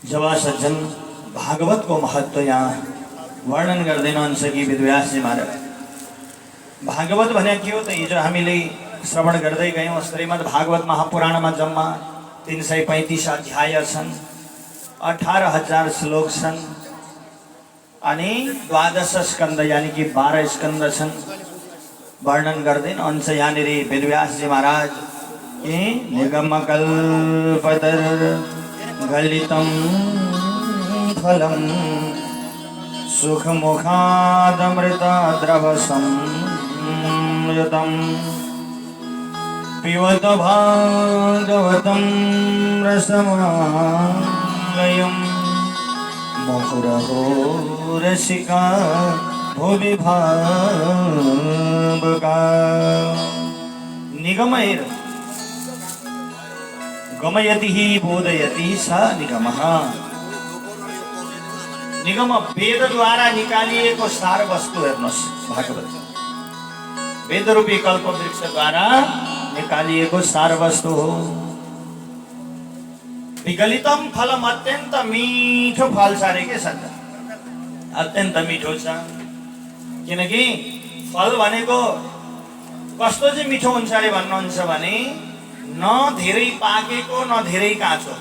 जब सज्जन भागवत को महत्व यहाँ वर्णन गर्दैन हुन्छ कि वेदव्यासजी महाराज। भागवत भने के हो त? हिजो हामीले श्रवण गर्दै गयौँ। श्रीमद् भागवत महापुराणमा जम्मा 335 अध्याय छन्, 18,000 श्लोक छन् अनि 12 स्कन्द यानि कि 12 स्कन्द छन्। वर्णन गर्दैन हुन्छ यहाँनिर वेदव्यासजी महाराज कि निगमकल्पतर गलितं फलं सुखमुखादमृतद्रवसंयुतं पिबत भागवतं रसमालयं मुहुरहो रसिका भुवि भावुका। निगमैर गमयति हि बोधयति स निगमः। निगम वेदद्वारा निकालिएको सार वस्तु हेर्नुहोस्। भागवत वेदरूपी कल्पवृक्षद्वारा निकालिएको सार वस्तु हो। विगलितम फलम अत्यन्त मीठो फल छ अरे के सन्त, अत्यन्त मीठो छ। किनकि फल भनेको कस्तो चाहिँ मिठो हुन्छ अरे भन्नुहुन्छ भने न धेरै पाकेको न धेरै काँचो,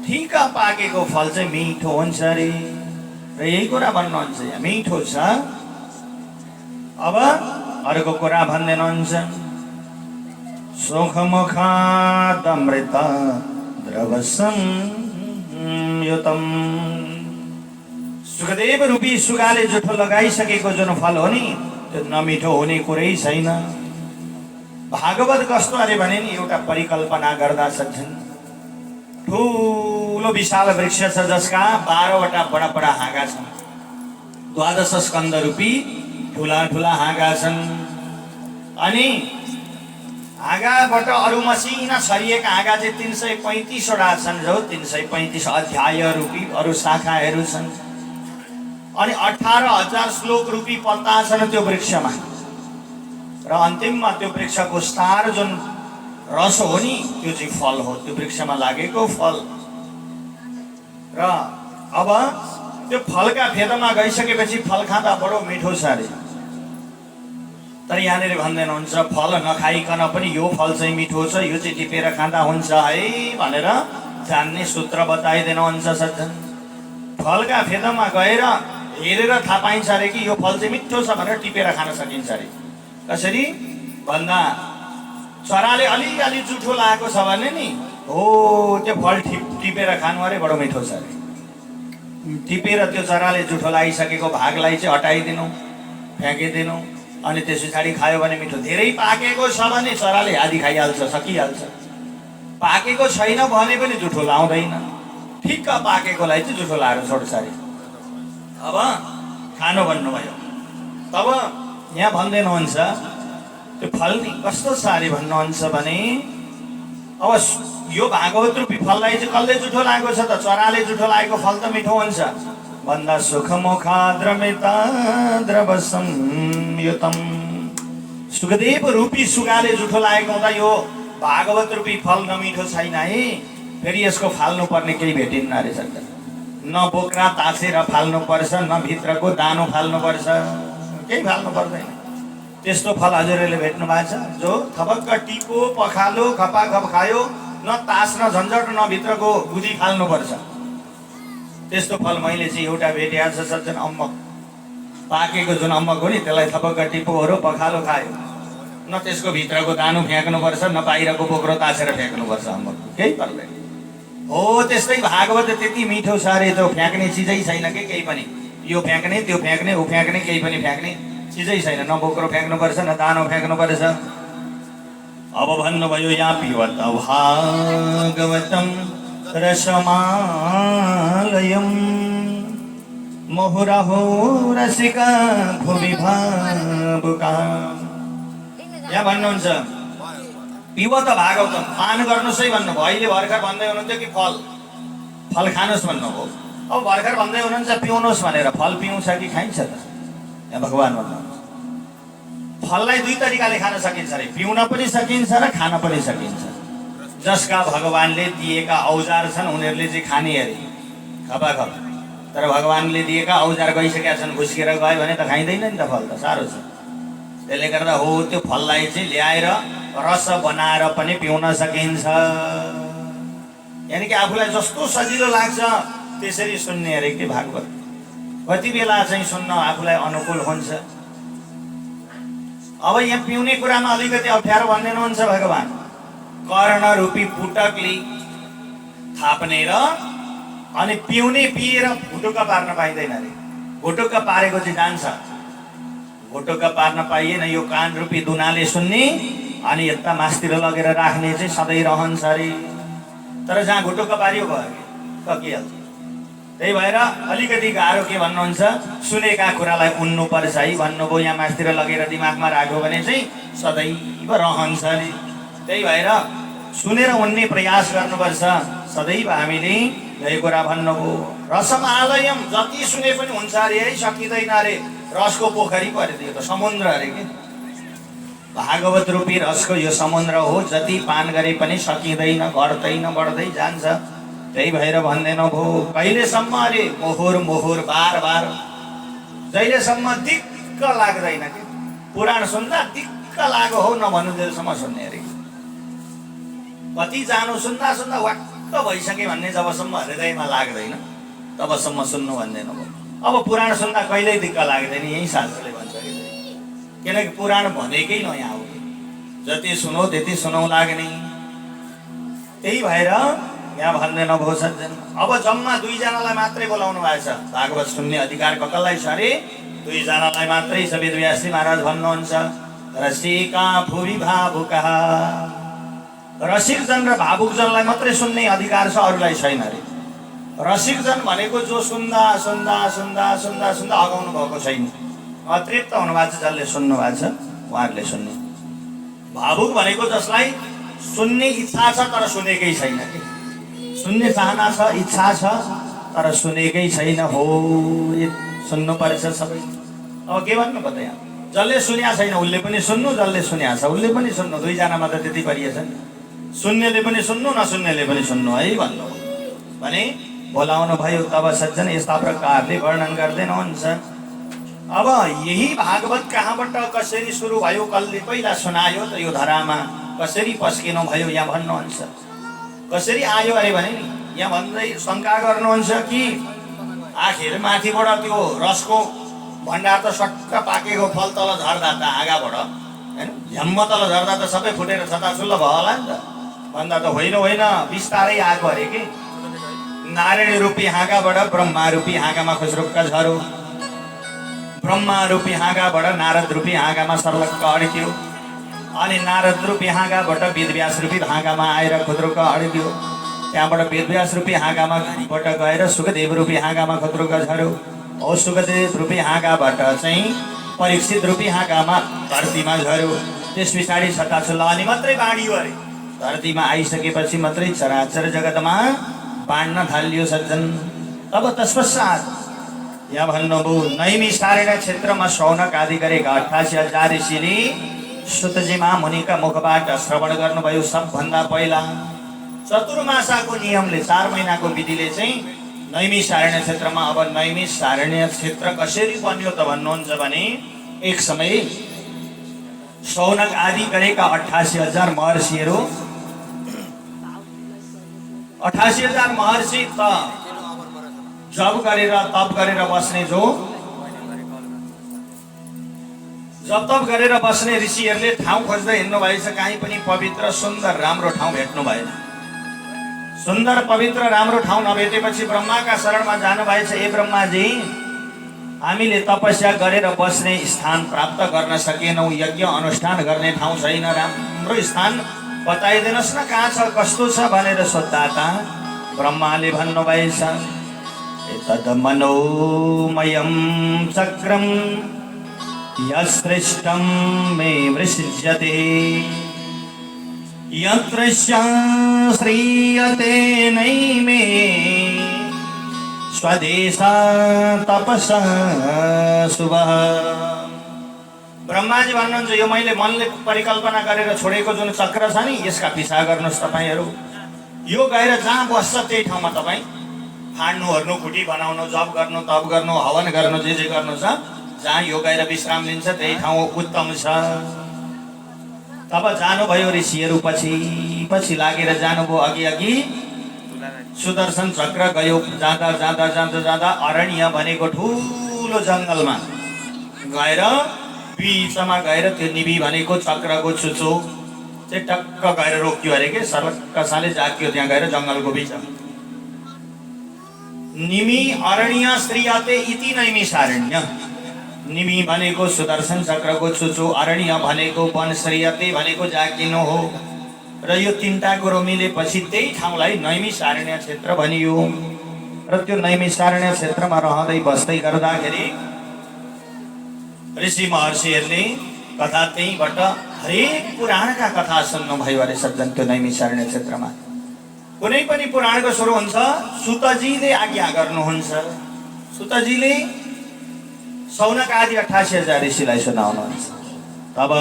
ठिक पाकेको फल चाहिँ मिठो हुन्छ अरे र यही कुरा भन्नुहुन्छ यहाँ, मिठो छ। अब अर्को कुरा भन्दैनुहुन्छ सुखमुखादमृत द्रवसंयुतं। सुखदेव रूपी सुगाले जुठो लगाइसकेको जुन फल हो नि त्यो नमिठो हुने कुरै छैन। भागवत कस्तो अरे भने नि एउटा परिकल्पना गर्दा सज्जन ठुलो विशाल वृक्ष छ जसका 12वटा बडा बडा हाँगा छन्। 12 स्कन्द रूपी ठुला ठुला हाँगा छन् अनि हाँगाबाट अरू मसिना छरिएका हाँगा चाहिँ 335वटा छन्, जो 335 अध्याय रूपी अरू शाखाहरू छन् अनि 18,000 श्लोक रूपी पत्ता छन् त्यो वृक्षमा र अन्तिममा त्यो वृक्षको सार जुन रस हो नि त्यो चाहिँ फल हो, त्यो वृक्षमा लागेको फल। र अब त्यो फलका फेदमा गइसकेपछि फल खाँदा बडो मिठो छ अरे। तर यहाँनिर भन्दैन हुन्छ फल नखाइकन पनि यो फल चाहिँ मिठो छ, यो चाहिँ टिपेर खाँदा हुन्छ है भनेर जान्ने सूत्र बताइदिनु हुन्छ सज्जन। फलका फेदमा गएर हेरेर थाहा पाइन्छ अरे कि यो फल चाहिँ मिठो छ भनेर टिपेर खान सकिन्छ अरे। कसरी भन्दा चराले अलिअलि जुठो लागेको छ भने नि हो त्यो फल टिपेर खानु अरे बडो मिठो छ अरे। टिपेर त्यो चराले जुठो लागिसकेको भागलाई चाहिँ हटाइदिनु, फ्याँकिदिनु अनि त्यस पछाडि खायो भने मिठो। धेरै पाकेको छ भने चराले आधी खाइहाल्छ, सकिहाल्छ। पाकेको छैन भने पनि जुठो लाउँदैन, ठिक्क पाकेकोलाई चाहिँ जुठो लाएर छोड्छ अरे। अब खानु भन्नुभयो, तब यहाँ भन्दैनुहुन्छ त्यो फल नि कस्तो छ अरे भन्नुहुन्छ भने अब यो भागवत रूपी फललाई चाहिँ कसले जुठो लागेको छ त? चराले जुठो लागेको फल त मिठो हुन्छ भन्दा सुखमुखाद्रमिता द्रवसंयुतं। सुखदेव रूपी सुगाले जुठो लागेको हुँदा यो भागवत रूपी फल नमिठो छैन है। फेरि यसको फाल्नु पर्ने केही भेटिन्न अरे सन्त। न बोक्रा ताछेर फाल्नु पर्छ, न भित्रको दानो फाल्नु पर्छ, केही फाल्नु पर्दैन। त्यस्तो फल हजुरहरूले भेट्नु भएको छ जो थपक्क टिपो पखालो खपाखप खायो, न तास न झन्झट न भित्रको गुदी फाल्नु पर्छ। त्यस्तो फल मैले चाहिँ एउटा भेटेको छ सज्जन। अम्बक पाकेको जुन अम्बक हो नि त्यसलाई थपक्क टिपोहरू पखालो खायो, न त्यसको भित्रको दानो फ्याँक्नुपर्छ न बाहिरको बोक्रो ताछेर फ्याँक्नुपर्छ। अम्बकको केही पर्दैन हो। त्यस्तै भागवत त्यति मिठो छ अरे त्यो फ्याँक्ने चिजै छैन कि केही पनि। यो फ्याँक्ने त्यो फ्याँक्ने ऊ फ्याँक्ने केही पनि फ्याँक्ने चिजै छैन। न बोक्रो फ्याँक्नुपर्छ न दानो फ्याँक्नुपर्छ। अब भन्नुभयो यहाँ पिबत भागवतं रसमालयं मुहुरहो रसिका भुवि भावुका। यहाँ भन्नुहुन्छ पिबत भागवतम, पान गर्नुहोस् है भन्नुभयो। अहिले भर्खर भन्दै हुनुहुन्थ्यो कि फल खानुहोस् भन्नुभयो। अब भर्खर भन्दै हुनुहुन्छ पिउनुहोस् भनेर। फल पिउँछ कि खाइन्छ त? यहाँ भगवान भन्नुहुन्छ फललाई दुई तरिकाले खान सकिन्छ अरे। पिउन पनि सकिन्छ र खान पनि सकिन्छ। जसका भगवानले दिएका औजार छन् उनीहरूले चाहिँ खाने अरे। खपाखप। तर भगवान्ले दिएका औजार गइसकेका छन्, खुस्किएर गयो भने त खाइँदैन नि त फल त, साह्रो छ। त्यसले गर्दा हो त्यो फललाई चाहिँ ल्याएर रस बनाएर पनि पिउन सकिन्छ। यानि कि आफूलाई जस्तो सजिलो लाग्छ त्यसरी सुन्ने अरे के भागवत। कति बेला चाहिँ सुन्न आफूलाई अनुकूल हुन्छ। अब यहाँ पिउने कुरामा अलिकति अप्ठ्यारो भनिदिनुहुन्छ भगवान। कर्ण रूपी पुटकले थाप्ने र अनि पिउने, पिएर भुटुक्क पार्न पाइँदैन अरे। भुटुक्क पारेको चाहिँ जान्छ, भुटुक्क पार्न पाइएन। यो कान रूपी दुनाले सुन्ने अनि यता मासतिर लगेर राख्ने चाहिँ सधैँ रहन्छ अरे। तर जहाँ घुटुक्क पारियो भयो सकिहाल्छ। त्यही भएर अलिकति गाह्रो के भन्नुहुन्छ, सुनेका कुरालाई उन्नु पर्छ है भन्नुभयो। यहाँ मासतिर लगेर दिमागमा राख्यो भने चाहिँ सदैव रहन्छ अरे। त्यही भएर सुनेर उन्ने प्रयास गर्नुपर्छ सदैव हामीले। यही कुरा भन्नुभयो। रसमालयम, जति सुने पनि हुन्छ अरे है, सकिँदैन अरे। रसको पोखरी पऱ्यो, त समुद्र अरे के। भागवत रूपी रसको यो समुद्र हो, जति पान गरे पनि सकिँदैन, घट्दैन, बढ्दै जान्छ। त्यही भएर भन्दैन भो कहिलेसम्म अरे मोहोर मोहोर बार बार, जहिलेसम्म दिक्क लाग्दैन कि। पुराण सुन्दा दिक्क लाग्यो हो नभन्नु जेलसम्म सुन्ने अरे। कति जानु सुन्दा सुन्दा वाक्क भइसके भन्ने जबसम्म हृदयमा लाग्दैन तबसम्म सुन्नु भन्दैन भो। अब पुराण सुन्दा कहिल्यै दिक्क लाग्दैन, यही शास्त्रले भन्छ कि। किनकि पुराण भनेकै नयाँ हो, जति सुनौ त्यति सुनौ लाग्ने। त्यही भएर यहाँ भन्दैन भो सज्जन। अब जम्मा 2 जनालाई मात्रै बोलाउनु भएको छ। भागवत सुन्ने अधिकार कसलाई छ अरे? 2 जनालाई मात्रै छ। वेदव्यासजी महाराज भन्नुहुन्छ रसिका भुवि भावुका। रसिकजन र भावुकजनलाई मात्रै सुन्ने अधिकार छ, अरूलाई छैन अरे। रसिकजन भनेको जो सुन्दा सुन्दा सुन्दा सुन्दा सुन्दा अगाउनु भएको छैन, अतृप्त हुनुभएको छ, जसले सुन्नु भएको छ उहाँहरूले सुन्ने। भावुक भनेको जसलाई सुन्ने इच्छा छ तर सुनेकै छैन कि। सुन्ने चाहना छ, इच्छा छ तर सुनेकै छैन हो। सुन्नु पर्छ सबै। अब के भन्नु पर्छ यहाँ? जसले सुन्या छैन उसले पनि सुन्नु, जसले सुन्या छ उसले पनि सुन्नु। 2 जनामा त त्यति परिएछ नि। सुन्नेले पनि सुन्नु, नसुन्नेले पनि सुन्नु है भन्नु भने बोलाउनु भयो। तब सज्जन यस्ता प्रकारले वर्णन गर्दैनुहुन्छ। अब यही भागवत कहाँबाट कसरी सुरु भयो, कसले पहिला सुनायो त यो धरामा, कसरी पस्किनु भयो यहाँ भन्नुहुन्छ। कसरी आयो अरे भने नि यहाँ भन्दै शङ्का गर्नुहुन्छ कि आखिर माथिबाट त्यो रसको भण्डार त सट्ट पाकेको फल तल झर्दा त आगाबाट हैन, झ्याम्म तल झर्दा त सबै फुटेर छताछुल्ल भयो होला नि त। भन्दा त होइन होइन, बिस्तारै आएको अरे कि। नारायण रूपी हाँगाबाट ब्रह्मा रूपी हाँगामा खुसरुक्क झरो, ब्रह्मा रूपी हाँगाबाट नारद रूपी हाँगामा सर्लक्क अड्क्यो, अनि नारद रूपी हाँगाबाट वेदव्यास रूपी हाँगामा आएर खुद्रुक्क अड्क्यो। त्यहाँबाट वेदव्यास रूपी हाँगामा घरिबाट गएर सुखदेव रूपी हाँगामा खुद्रुक्क झर्यो। औ सुखदेव रूपी हाँगाबाट चाहिँ परीक्षित रूपी हाँगामा धरतीमा झर्यो। त्यस पछाडि छटाछुल्ल अनि मात्रै बाँडियो अरे। धरतीमा आइसकेपछि मात्रै चराचर जगतमा बाँड्न थालियो सज्जन। अब तत्पश्चात यहाँ भन्नुभयो नैमिषारण्य क्षेत्रमा शौनक आदि गरेका 88,000 ऋषिले सुतजीमा मुनिका मुखबाट श्रवण गर्नुभयो। सबभन्दा पहिला चतुर्मासाको नियमले 4 महिनाको विधिले चाहिँ नैमिषारण्य क्षेत्रमा। अब नैमिषारण्य क्षेत्र कसरी बन्यो त भन्नुहुन्छ भने एक समय शौनक आदि गरेका 88,000 महर्षिहरू, 88,000 महर्षि त जप गरेर तप गरेर बस्ने, जो जप तप गरेर बस्ने ऋषिहरूले ठाउँ खोज्दै हिँड्नु भएछ। कहीँ पनि पवित्र सुन्दर राम्रो ठाउँ भेट्नु भएन। सुन्दर पवित्र राम्रो ठाउँ नभेटेपछि ब्रह्माका शरणमा जानु भएछ। ए ब्रह्माजी, हामीले तपस्या गरेर बस्ने स्थान प्राप्त गर्न सकेनौँ, यज्ञ अनुष्ठान गर्ने ठाउँ छैन, राम्रो स्थान बताइदिनुहोस् न कहाँ छ, कस्तो छ भनेर सोद्धा त ब्रह्माले भन्नुभएछ एतद् मनोमयं चक्रं यस्पृष्टं मे वृष्यते यत्र श्रीयते नैमे स्वदेशा तपसा शुभः। ब्रह्माजी भन्नुहुन्छ यो मैले मनले परिकल्पना गरेर छोडेको जुन चक्र छ नि, यसका पिछा गर्नुहोस् तपाईहरू। यो गएर जहाँ बस्छ त्यही ठाउँमा तपाईँ फाड्नु ओर्नु कुटी बनाउनु जप गर्नु तप गर्नु हवन गर्नु जे गर्नु छ जहाँ यो गएर विश्राम लिन्छ त्यही ठाउँ उत्तम छ। तब जानुभयो ऋषिहरू पछि पछि लागेर जानुभयो अघि अघि सुदर्शन चक्र गयो। जाँदा जाँदा जाँदा जाँदा अरण्य भनेको ठुलो जङ्गलमा गएर बिचमा गएर त्यो निबी भनेको चक्रको चुचो चाहिँ टक्क गएर रोक्यो अरे के सर्वकसाले जाग्यो त्यहाँ गएर जङ्गलको बिचमा। निमी अरण्य श्रीयते इति नैमिषारण्य। निमी भनेको सुदर्शन चक्रको चुचो, अरण्य भनेको वन, श्रीयते भनेको जागिनु हो र यो तीनटा कुरो मिलेपछि त्यही ठाउँलाई नैमिषारण्य क्षेत्र भनियो। र त्यो नैमिषारण्य क्षेत्रमा रहँदै बस्दै गर्दाखेरि ऋषि महर्षिहरूले कथा त्यहीबाट हरेक पुराणका कथा सुन्नुभयो अरे सज्जन। त्यो नैमिषारण्य क्षेत्रमा कुनै पनि पुराणको सुरु हुन्छ सुतजीले आज्ञा गर्नुहुन्छ। सुतजीले सौनक आदि 88,000 ऋषिलाई सुनाउनुहुन्छ। तब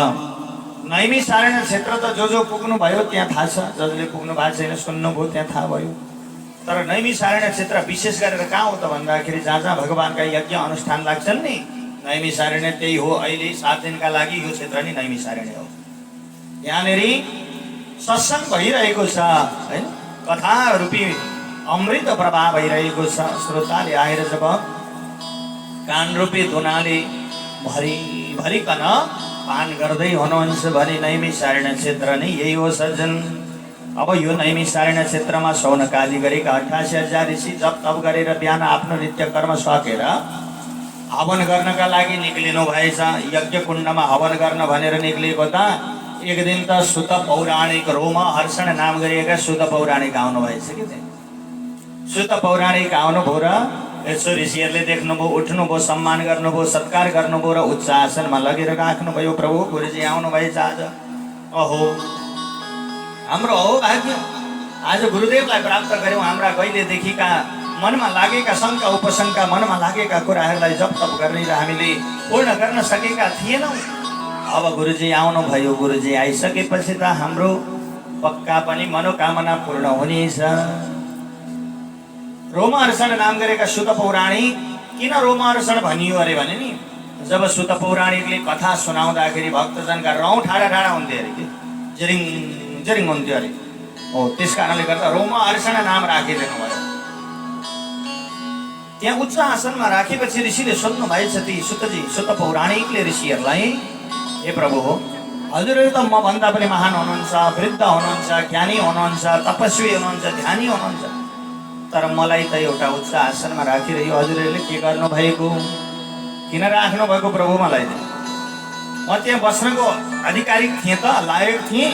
नैमिषारण्य क्षेत्र त जो पुग्नु भयो त्यहाँ थाहा छ, जसले पुग्नु भएको छैन सुन्नुभयो त्यहाँ थाहा भयो। तर नैमिषारण्य क्षेत्र विशेष गरेर कहाँ हो त भन्दाखेरि जहाँ जहाँ भगवानका यज्ञ अनुष्ठान लाग्छन् नि नैमिषारण्य त्यही हो। अहिले 7 दिनका लागि यो क्षेत्र नि नैमिषारण्य हो। यहाँनिर सत्सङ्ग भइरहेको छ हैन, कथा रूपी अमृत प्रवाह भइरहेको छ। श्रोताले आएर जब कान रूपी धुनाले भरिकन पान गर्दै हुनुहुन्छ भने नैमिषारण्य क्षेत्र नै यही हो सज्जन। अब यो नैमिषारण्य क्षेत्रमा सौनक आदि गरेका 88,000 ऋषि जप तप गरेर बिहान आफ्नो नित्य कर्म सकेर हवन गर्नका लागि निक्लिनु भएछ। यज्ञ कुण्डमा हवन गर्न भनेर निक्लिएको त एक दिन त सुत पौराणिक रोमहर्षण नाम गरिएका सुत पौराणिक आउनु भएछ कि सुत पौराणिक आउनुभयो र यसो ऋषिहरूले देख्नुभयो, उठ्नुभयो, सम्मान गर्नुभयो, सत्कार गर्नुभयो र उच्च आसनमा लगेर राख्नुभयो। प्रभु गुरुजी आउनु भएछ आज। अहो हाम्रो हो भाग्य, आज गुरुदेवलाई प्राप्त गर्यौँ। हाम्रा कहिलेदेखिका मनमा लागेका शङ्का उपशङ्का, मनमा लागेका कुराहरूलाई जप तप गरेर हामीले पूर्ण गर्न सकेका थिएनौँ। अब गुरुजी आउनुभयो। गुरुजी आइसकेपछि त हाम्रो पक्का पनि मनोकामना पूर्ण हुनेछ। रोमहर्षण नाम गरेका सुत पौराणिक किन रोमहर्षण भनियो अरे भने नि जब सुत पौराणिकले कथा सुनाउँदाखेरि भक्तजनका रौँ ठाडा ठाडा हुन्थ्यो अरे कि जरिङ जरिङ हुन्थ्यो अरे। हो त्यस कारणले गर्दा रोमहर्षण नाम राखिदिनु भयो। त्यहाँ उच्च आसनमा राखेपछि ऋषिले सोध्नु भएछ ती सुतजी सुत पौराणिकले ऋषिहरूलाई, हे प्रभु हजुरहरू त म भन्दा पनि महान हुनुहुन्छ, वृद्ध हुनुहुन्छ, ज्ञानी हुनुहुन्छ, तपस्वी हुनुहुन्छ, ध्यानी हुनुहुन्छ, तर मलाई त एउटा उच्च आसनमा राखिरह्यो हजुरहरूले के गर्नुभएको, किन राख्नु भएको प्रभु? मलाई म त्यहाँ बस्नको अधिकारी थिएँ त, लायक थिएँ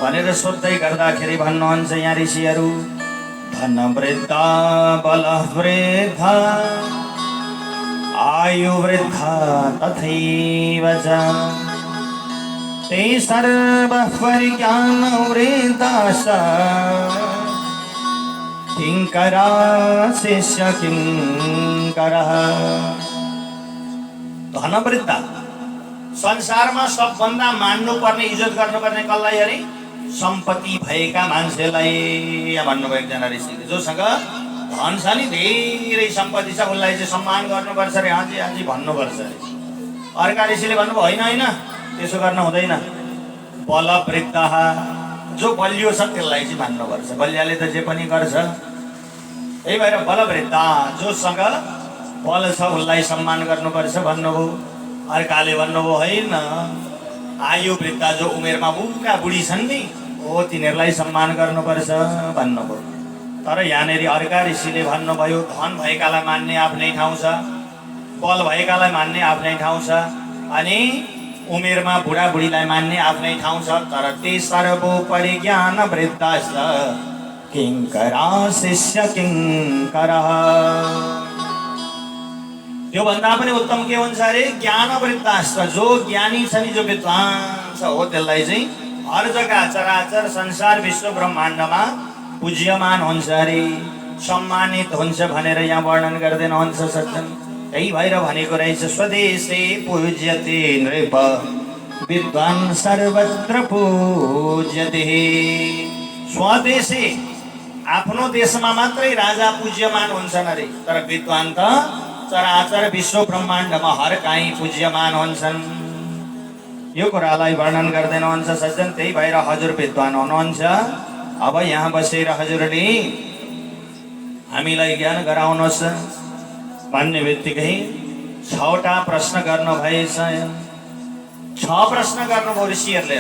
भनेर सोध्दै गर्दाखेरि भन्नुहुन्छ यहाँ ऋषिहरू, धन वृद्ध बल वृद्ध आयु वृद्ध तथैव च ते सर्व परिज्ञान वृद्धाश्च किंकरा शिष्य किंकरः। धन वृद्ध संसारमा सबभन्दा मान्नुपर्ने इज्जत गर्नुपर्ने कसलाई अरे? सम्पत्ति भएका मान्छेलाई भन्नुभयो एकजना ऋषिले। जोसँग धन छ नि, धेरै सम्पत्ति छ, उसलाई चाहिँ सम्मान गर्नुपर्छ अरे। हाजी हाजी भन्नुपर्छ अरे। अर्का ऋषिले भन्नुभयो होइन होइन त्यसो गर्न हुँदैन। बल वृद्ध जो बलियो छ त्यसलाई चाहिँ मान्नुपर्छ, बलियाले त जे पनि गर्छ। त्यही भएर बल वृद्ध जोसँग बल छ उसलाई सम्मान गर्नुपर्छ भन्नुभयो। अर्काले भन्नुभयो होइन आयु वृद्ध जो उमेरमा बुढा बुढी छन् नि हो तिनीहरूलाई सम्मान गर्नुपर्छ भन्नुभयो। तर यहाँनिर अर्का ऋषिले भन्नुभयो धन भएकालाई मान्ने आफ्नै ठाउँ छ, बल भएकालाई मान्ने आफ्नै ठाउँ छ, अनि उमेरमा बुढाबुढीलाई मान्ने आफ्नै ठाउँ छ। तर ते सर्वोपरि ज्ञान वृद्धश्च किंकरा शिष्य किंकरः। यो भन्दा पनि उत्तम के हुन्छ अरे? ज्ञान वृद्धाश्च जो ज्ञानी छ नि, जो विद्वान छ हो त्यसलाई चाहिँ हर जग्गा चराचर संसार विश्व ब्रह्माण्डमा पूज्यमान हुन्छ अरे, सम्मानित हुन्छ भनेर यहाँ वर्णन गर्दैन हुन्छ सज्जन। त्यही भएर भनेको रहेछ स्वदेशे पूज्यते नृप विद्वान सर्वत्र पूज्यते। स्वदेशे आफ्नो देशमा मात्रै राजा पूज्यमान हुन्छन् अरे, तर विद्वान त चराचर विश्व ब्रह्माण्डमा हर काहीँ पूज्यमान हुन्छन्। यो कुरालाई वर्णन गर्दैन हुन्छ सज्जन। त्यही भएर हजुर विद्वान हुनुहुन्छ। अब यहाँ बसेर हजुरले हामीलाई ज्ञान गराउनुहोस् भन्ने बित्तिकै 6वटा प्रश्न गर्नुभएछ। 6 प्रश्न गर्नुभयो ऋषिहरूले।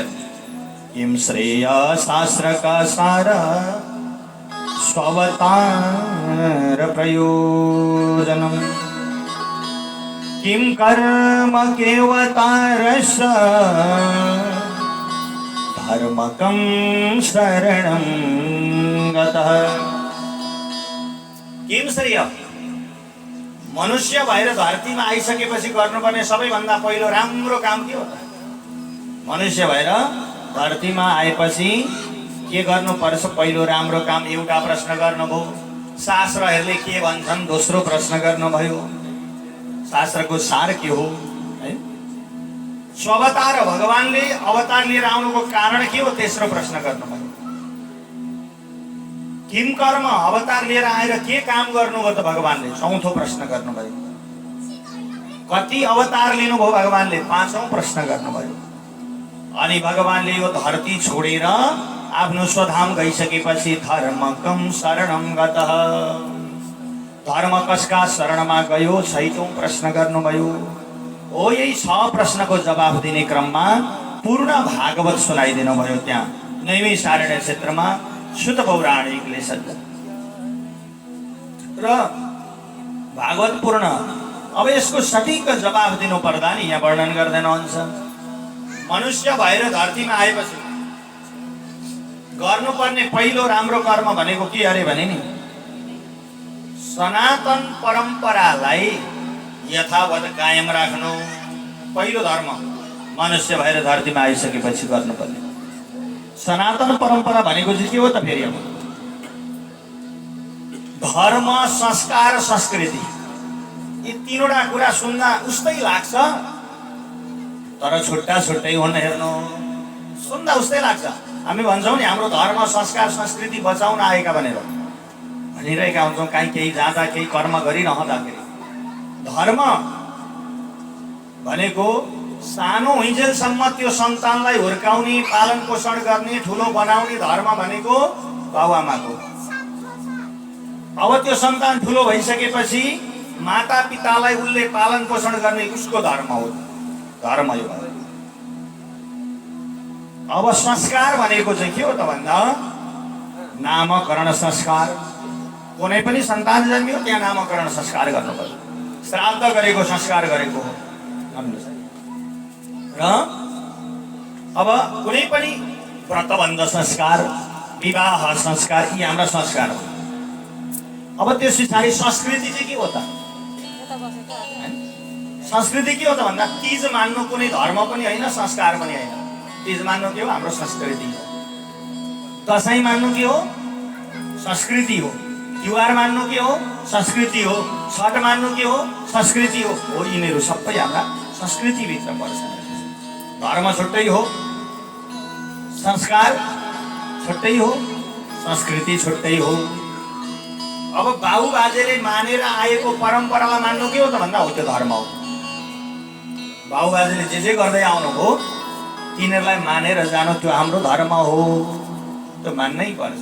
किम श्रेय शास्त्रका सार स्ववतार प्रयोजनम किम कर्म केवतारस धर्मकं शरणं गतः। किम श्रेय, मनुष्य भएर धरतीमा आइसकेपछि गर्नुपर्ने सबैभन्दा पहिलो राम्रो काम के हो त? मनुष्य भएर धरतीमा आएपछि के गर्नुपर्छ? पहिलो राम्रो काम एउटा प्रश्न गर्नुभयो। शास्त्रहरूले के भन्छन् दोस्रो प्रश्न गर्नुभयो। शास्त्रको सार के हो है? स्वअवतार भगवानले अवतार लिएर आउनुको कारण के हो? तेस्रो प्रश्न गर्नुभयो। किम कर्म, अवतार लिएर आएर के काम गर्नुभयो त भगवानले? चौथो प्रश्न गर्नुभयो। कति अवतार लिनुभयो भगवानले? 5औं प्रश्न गर्नुभयो। अनि भगवानले यो धरती छोडेर आफ्नो स्वधाम गइसकेपछि धर्मकं शरणं गतः, धर्म कसका शरणमा गयो? 6औं प्रश्न गर्नुभयो। हो यही 6 प्रश्नको जवाफ दिने क्रममा पूर्ण भागवत सुनाइदिनु भयो त्यहाँ नैमिषारण्य क्षेत्रमा शुद्ध पौराणिकले सज्जन। र भागवत पूर्ण। अब यसको सठिक जवाफ दिनु पर्दा नि यहाँ वर्णन गर्दैन हुन्छ। मनुष्य भएर धरतीमा आएपछि गर्नुपर्ने पहिलो राम्रो कर्म भनेको के अरे भने नि सनातन परम्परालाई यथावत कायम राख्नु पहिलो धर्म मनुष्य भएर धरतीमा आइसकेपछि गर्नुपर्ने। सनातन परम्परा भनेको चाहिँ के हो त फेरि? अब धर्म, संस्कार, संस्कृति, यी 3वटा कुरा सुन्दा उस्तै लाग्छ, तर छुट्टा छुट्टै हुन हेर्नु सुन्दा उस्तै लाग्छ। हामी भन्छौँ नि हाम्रो धर्म, संस्कार, संस्कृति बचाउन आएका भनेर भनिरहेका हुन्छौँ। काहीँ केही जाँदा केही कर्म गरिरहँदाखेरि धर्म भनेको सानो हुइन्जेलसम्म त्यो सन्तानलाई हुर्काउने, पालन पोषण गर्ने, ठुलो बनाउने धर्म भनेको बाबुआमाको। अब त्यो सन्तान ठुलो भइसकेपछि माता पितालाई उसले पालन पोषण गर्ने उसको धर्म हो, धर्म यो। अब संस्कार भनेको चाहिँ के हो त भन्दा नामकरण संस्कार। कुनै पनि सन्तान जन्मियो त्यहाँ नामकरण संस्कार गर्नुपर्छ। श्राद्ध गरेको संस्कार गरेको हो। र अब कुनै पनि व्रतबन्ध संस्कार, विवाह संस्कार, यी हाम्रा संस्कार हो। अब त्यस पछाडि संस्कृति चाहिँ के हो त? संस्कृति के हो त भन्दा तीज मान्नु कुनै धर्म पनि होइन, संस्कार पनि होइन। तीज मान्नु के हो? हाम्रो संस्कृति हो। दसैँ मान्नु के हो? संस्कृति हो। तिहार मान्नु के हो? संस्कृति हो। छठ मान्नु के हो? संस्कृति हो। यिनीहरू सबै हाम्रा संस्कृतिभित्र पर्छन्। धर्म छुट्टै हो, संस्कार छुट्टै हो, संस्कृति छुट्टै हो। अब बाबु बाजेले मानेर आएको परम्परालाई मान्नु के हो त भन्दा हो त्यो धर्म हो। बाबु बाजेले जे गर्दै आउनुभयो तिनीहरूलाई मानेर जानु त्यो हाम्रो धर्म हो, त्यो मान्नै पर्छ।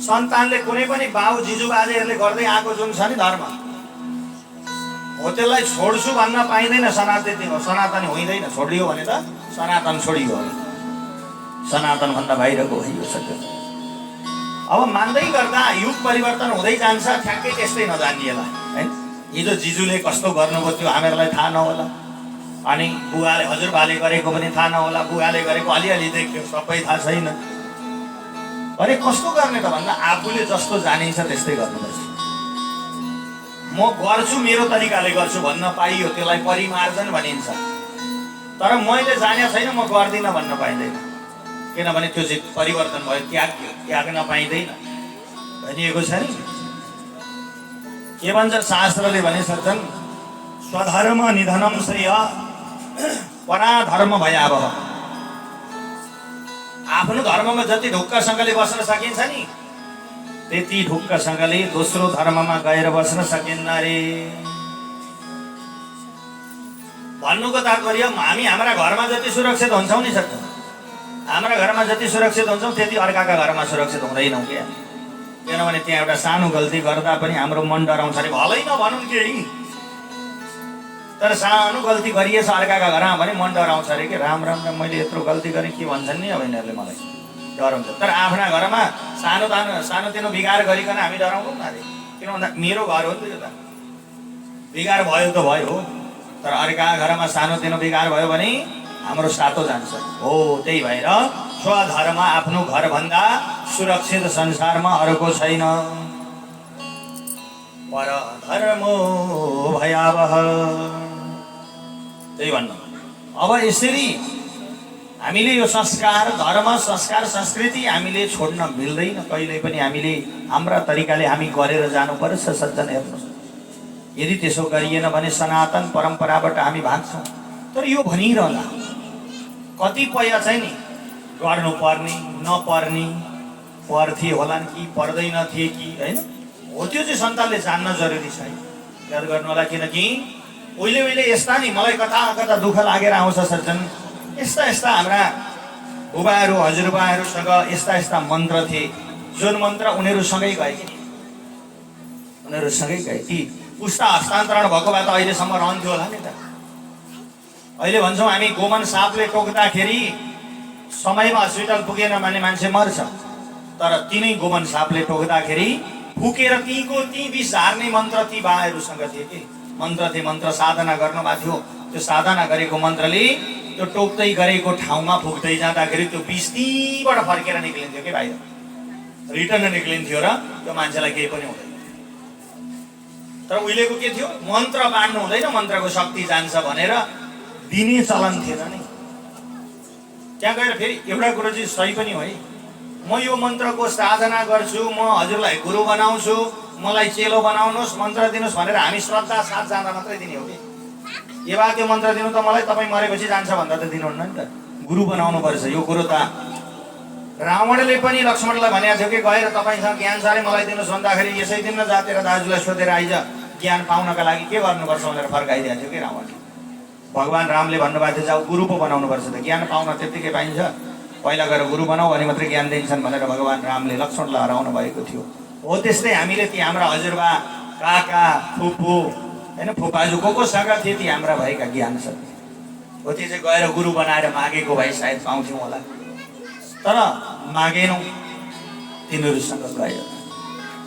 सन्तानले कुनै पनि बाबु जिजु बाजेहरूले गर्दै आएको जुन छ नि धर्म हो त्यसलाई छोड्छु भन्न पाइँदैन। सनातनी होइँदैन। छोडियो भने त सनातन छोडियो, सनातन भन्दा बाहिरको हो सत्य। अब मान्दै गर्दा युग परिवर्तन हुँदै जान्छ, ठ्याक्कै त्यस्तै नजानिएला है। हिजो जिजुले कस्तो गर्नुभयो त्यो हामीहरूलाई थाहा नहोला, अनि बुवाले हजुरबाले गरेको पनि थाहा नहोला, बुवाले गरेको अलिअलि देख्यो, सबै थाहा छैन। अरे कस्तो गर्ने त भन्दा आफूले जस्तो जानिन्छ त्यस्तै गर्नुपर्छ। म गर्छु मेरो तरिकाले गर्छु भन्न पाइयो, त्यसलाई परिमार्जन भनिन्छ। तर मैले जाने छैन म गर्दिनँ भन्न पाइँदैन, किनभने त्यो चाहिँ परिवर्तन भयो, त्याग्न पाइँदैन भनिएको छ नि। के भन्छ शास्त्रले भने सज्जन, स्वधर्म निधनम श्रेय पराधर्म भयावह। आफ्नो धर्ममा जति ढुक्कसँगले बस्न सकिन्छ नि त्यति ढुक्कसँगले दोस्रो धर्ममा गएर बस्न सकिन्न रे। भन्नुको तात्पर्य हामी हाम्रा घरमा जति सुरक्षित हुन्छौँ नि सक्छ, हाम्रा घरमा जति सुरक्षित हुन्छौँ त्यति अर्काका घरमा सुरक्षित हुँदैनौँ क्या। किनभने त्यहाँ एउटा सानो गल्ती गर्दा पनि हाम्रो मन डराउँछ अरे, भलै नभनौँ केही, तर सानो गल्ती गरिएछ अर्काका घरमा भने मन डराउँछ अरे कि राम राम राम मैले यत्रो गल्ती गरेँ के भन्छन् नि अब यिनीहरूले, मलाई डराउँछ। तर आफ्ना घरमा सानोतिनो बिगार गरिकन हामी डराउँछौँ न अरे, किन भन्दा मेरो घर हो नि त, यो त बिगार भयो त भयो हो, तर अर्का घरमा सानोतिनो बिगार भयो भने हाम्रो सातो जान्छ हो। त्यही भएर स्वधर्म आफ्नो घरभन्दा सुरक्षित संसारमा अर्को छैन। परधर्मो भयावह, त्यही भन्नु। अब यसरी हामीले यो संस्कार, धर्म, संस्कार, संस्कृति हामीले छोड्न मिल्दैन कहिल्यै पनि। हामीले हाम्रा तरिकाले हामी गरेर जानुपर्छ सज्जन। हेर्नुहोस्, यदि त्यसो गरिएन भने सनातन परम्पराबाट हामी भाग्छौँ। तर यो भनिरहला कतिपय चाहिँ नि गर्नुपर्ने नपर्ने, पर्थे होलान् कि पर्दैन थिए कि होइन, हो त्यो चाहिँ सन्तानले जान्न जरुरी छ है, याद गर्नु होला। किनकि उहिले उहिले यस्ता नि मलाई कता कता दुःख लागेर आउँछ सज्जन, यस्ता यस्ता हाम्रा बुबाहरू हजुरबाहरूसँग यस्ता यस्ता मन्त्र थिए जुन मन्त्र उनीहरूसँगै गए कि उनीहरूसँगै गए। ती पुस्ता हस्तान्तरण भएको भए त अहिलेसम्म रहन्थ्यो होला नि त। अहिले भन्छौँ हामी गोमन सापले टोक्दाखेरि समयमा हस्पिटल पुगेन भने मान्छे मर्छ, तर तिनै गोमन सापले टोक्दाखेरि फुकेर ती विष झार्ने मन्त्र ती बाहरूसँग थिए कि मन्त्र थिए। मन्त्र साधना गर्नुभएको थियो, त्यो साधना गरेको मन्त्रले त्यो टोक्दै गरेको ठाउँमा फुक्दै जाँदाखेरि त्यो विष तीबाट फर्केर निक्लिन्थ्यो कि बाहिर, रिटर्न निक्लिन्थ्यो र त्यो मान्छेलाई केही पनि हुँदैन। तर उहिलेको के थियो, मन्त्र बाँड्नु हुँदैन, मन्त्रको शक्ति जान्छ भनेर दिने चलन थिएन नि। त्यहाँ गएर फेरि एउटा कुरो चाहिँ सही पनि हो है, म यो मन्त्रको साधना गर्छु, म हजुरलाई गुरु बनाउँछु, मलाई चेलो बनाउनुहोस्, मन्त्र दिनुहोस् भनेर हामी श्रद्धा साथ जाँदा मात्रै दिने हो कि। यो बा त्यो मन्त्र दिनु त मलाई तपाईँ मरेपछि जान्छ भन्दा त दिनुहुन्न नि त, गुरु बनाउनु पर्छ। यो कुरो त रावणले पनि लक्ष्मणलाई भनेको थियो कि गएर तपाईँसँग ज्ञान छ अरे मलाई दिनुहोस् भन्दाखेरि यसै दिन न जातेर दाजुलाई सोधेर आइज, ज्ञान पाउनका लागि के गर्नुपर्छ भनेर फर्काइदिएको थियो कि रावणले। भगवान् रामले भन्नुभएको थियो जाऊ गुरु पो बनाउनुपर्छ, त ज्ञान पाउन त्यत्तिकै पाइन्छ, पहिला गएर गुरु बनाऊ भने मात्रै ज्ञान दिन्छन् भनेर भगवान् रामले लक्ष्मणलाई हराउनु भएको थियो। हो त्यस्तै हामीले ती हाम्रा हजुरबा काका फुपू होइन फुपाजु कोसँग थिए ती हाम्रा भएका ज्ञान छ, हो त्यो चाहिँ गएर गुरु बनाएर मागेको भए सायद पाउँथ्यौँ होला, तर मागेनौँ, तिनीहरूसँग गयो।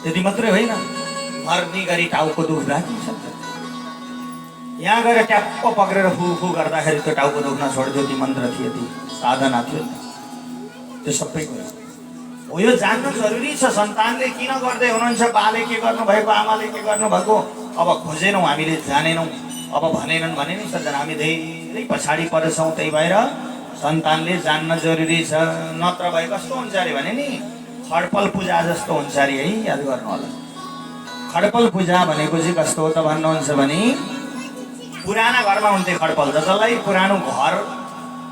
त्यति मात्रै होइन, मर्ने गरी टाउको दुख्दा यहाँ गएर ट्याप्प पक्रेर फु फु गर्दाखेरि त्यो टाउको दुख्न छोडिदियो। ती मन्त्र थिए, ती साधना थियो, त्यो सबै कुरा हो। यो जान्नु जरुरी छ। सन्तानले किन गर्दै हुनुहुन्छ, बाले के गर्नुभएको, आमाले के गर्नुभएको, अब खोजेनौँ हामीले, जानेनौँ, अब भनेनन् भने नि सज्जन हामी धेरै पछाडि परेछौँ। त्यही भएर सन्तानले जान्न जरुरी छ, नत्र भए कस्तो हुन्छ अरे भने नि खडपल पूजा जस्तो हुन्छ अरे है, याद गर्नु होला। खडपल पूजा भनेको चाहिँ कस्तो हो त भन्नुहुन्छ भने पुराना घरमा हुन्थे खडपल, जसलाई पुरानो घर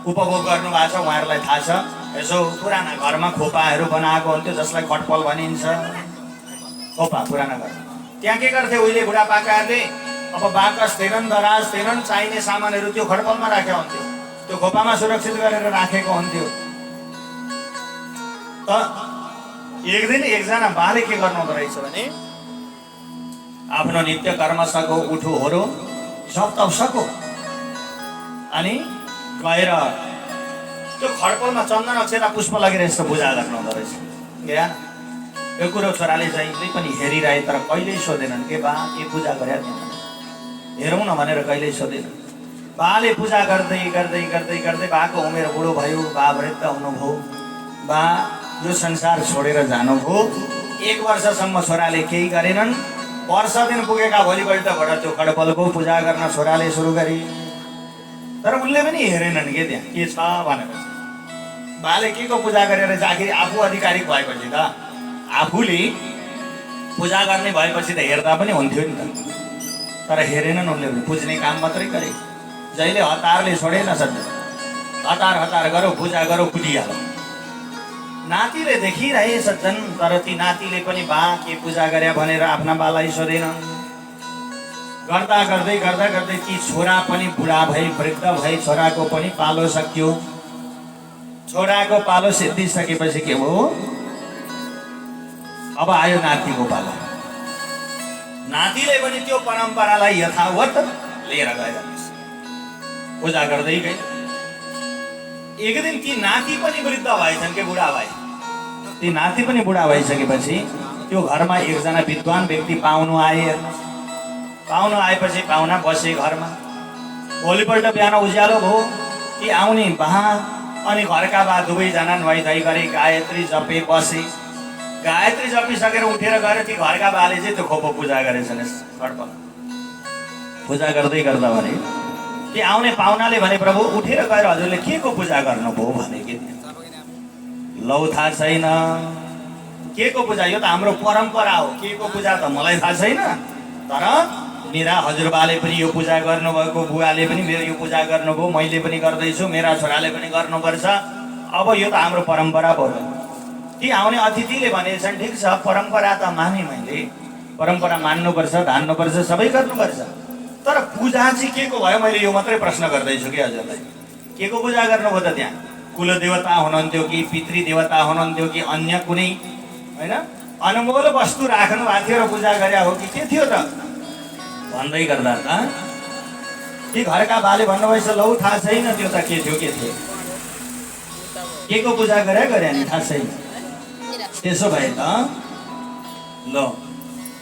उपभोग गर्नुभएको छ उहाँहरूलाई थाहा छ। यसो पुराना घरमा खोपाहरू बनाएको हुन्थ्यो जसलाई खडपल भनिन्छ, खोपा पुराना घर। त्यहाँ के गर्थे उहिले बुढापाकाहरूले, अब बाकस थिएनन्, दराज थिएनन्, चाहिने सामानहरू त्यो खडपलमा राखेको हुन्थ्यो, त्यो खोपामा सुरक्षित गरेर राखेको हुन्थ्यो। त एक दिन एकजना बाले के गर्नुहुँदो रहेछ भने आफ्नो नित्य कर्म सको उठो होरो जप तप सको अनि गएर त्यो खडपलमा चन्दन अक्षता पुष्प लगेर यस्तो पूजा गर्नुहुँदो रहेछ। क्या यो कुरो छोराले जहिले पनि हेरिरहे, तर कहिल्यै सोधेनन् के बा के पूजा गरे हेरौँ न भनेर कहिल्यै सोधेन। बाले पूजा गर्दै गर्दै गर्दै गर्दै बाको उमेर बुढो भयो, बा वृद्ध हुनुभयो, बा यो संसार छोडेर जानुभयो। 1 वर्षसम्म छोराले केही गरेनन्। वर्ष दिन पुगेका भोलिपल्टबाट त्यो खडपलको पूजा गर्न छोराले सुरु गरे, तर उनले पनि हेरेनन् के त्यहाँ के छ भनेर। बाले के को पूजा गरेर चाहिँ आखिर आफू आधिकारिक भएपछि त आफूले पूजा गर्ने भएपछि त हेर्दा पनि हुन्थ्यो नि त, तर हेरेनन् उनले, पुज्ने काम मात्रै गरे। जहिले हतारले छोडेन सज्जन, हतार हतार गरौ पूजा गरौ कुटिहालौ, नातिले देखिरहे सज्जन, तर ती नातिले पनि बा के पूजा गरे भनेर आफ्ना बालाई सोधेन। गर्दा गर्दै गर्दा गर्दै ती छोरा पनि बुढा भई वृद्ध भई छोराको पनि पालो सक्यो। छोराको पालो सिद्धिसकेपछि के भयो, अब आयो नातिको पालो। नातिले पनि त्यो परम्परालाई यथावत लिएर गएर पूजा गर्दै गए। एक दिन ती नाति पनि वृद्ध भएछन् के बुढा भए। ती नाति पनि बुढा भइसकेपछि त्यो घरमा एकजना विद्वान व्यक्ति पाउनु आए। पाउनु आएपछि पाहुना बसे घरमा। भोलिपल्ट बिहान उज्यालो भयो, ती आउने बा अनि घरका बा दुवैजना नुहाइधुवाइ गरे, गायत्री जपे बसे। गायत्री जपिसकेर उठेर गएर ती घरका बाले चाहिँ त्यो खोपो पूजा गरेछन्। घटपल पूजा गर्दै गर्दा भने ती आउने पाहुनाले भने प्रभु उठेर गएर हजुरले के को पूजा गर्नुभयो भने कि लौ थाहा छैन के को पूजा, यो त हाम्रो परम्परा हो। के को पूजा त मलाई थाहा छैन, तर मेरा हजुरबाले पनि यो पूजा गर्नुभएको, बुवाले पनि मेरो यो पूजा गर्नुभयो, मैले पनि गर्दैछु, मेरा छोराले पनि गर्नुपर्छ। अब यो त हाम्रो परम्परा भयो। ती आउने अतिथिले भनेछन् ठिक छ, परम्परा त माने, मैले परम्परा मान्नुपर्छ, धान्नुपर्छ, सबै गर्नुपर्छ, तर पूजा चाहिँ के को भयो मैले यो मात्रै प्रश्न गर्दैछु कि हजुरलाई। के को पूजा गर्नुभयो त? त्यहाँ कुलदेवता हुनुहुन्थ्यो कि पितृदेवता हुनुहुन्थ्यो कि अन्य कुनै होइन अनमोल वस्तु राख्नु भएको थियो र पूजा गरे हो कि के थियो त भन्दै गर्दा त ती घरका बाले भन्नुभएछ लौ थाहा छैन त्यो त के थियो, के थियो, के को पूजा गरे नि थाहा छैन। त्यसो भए त ल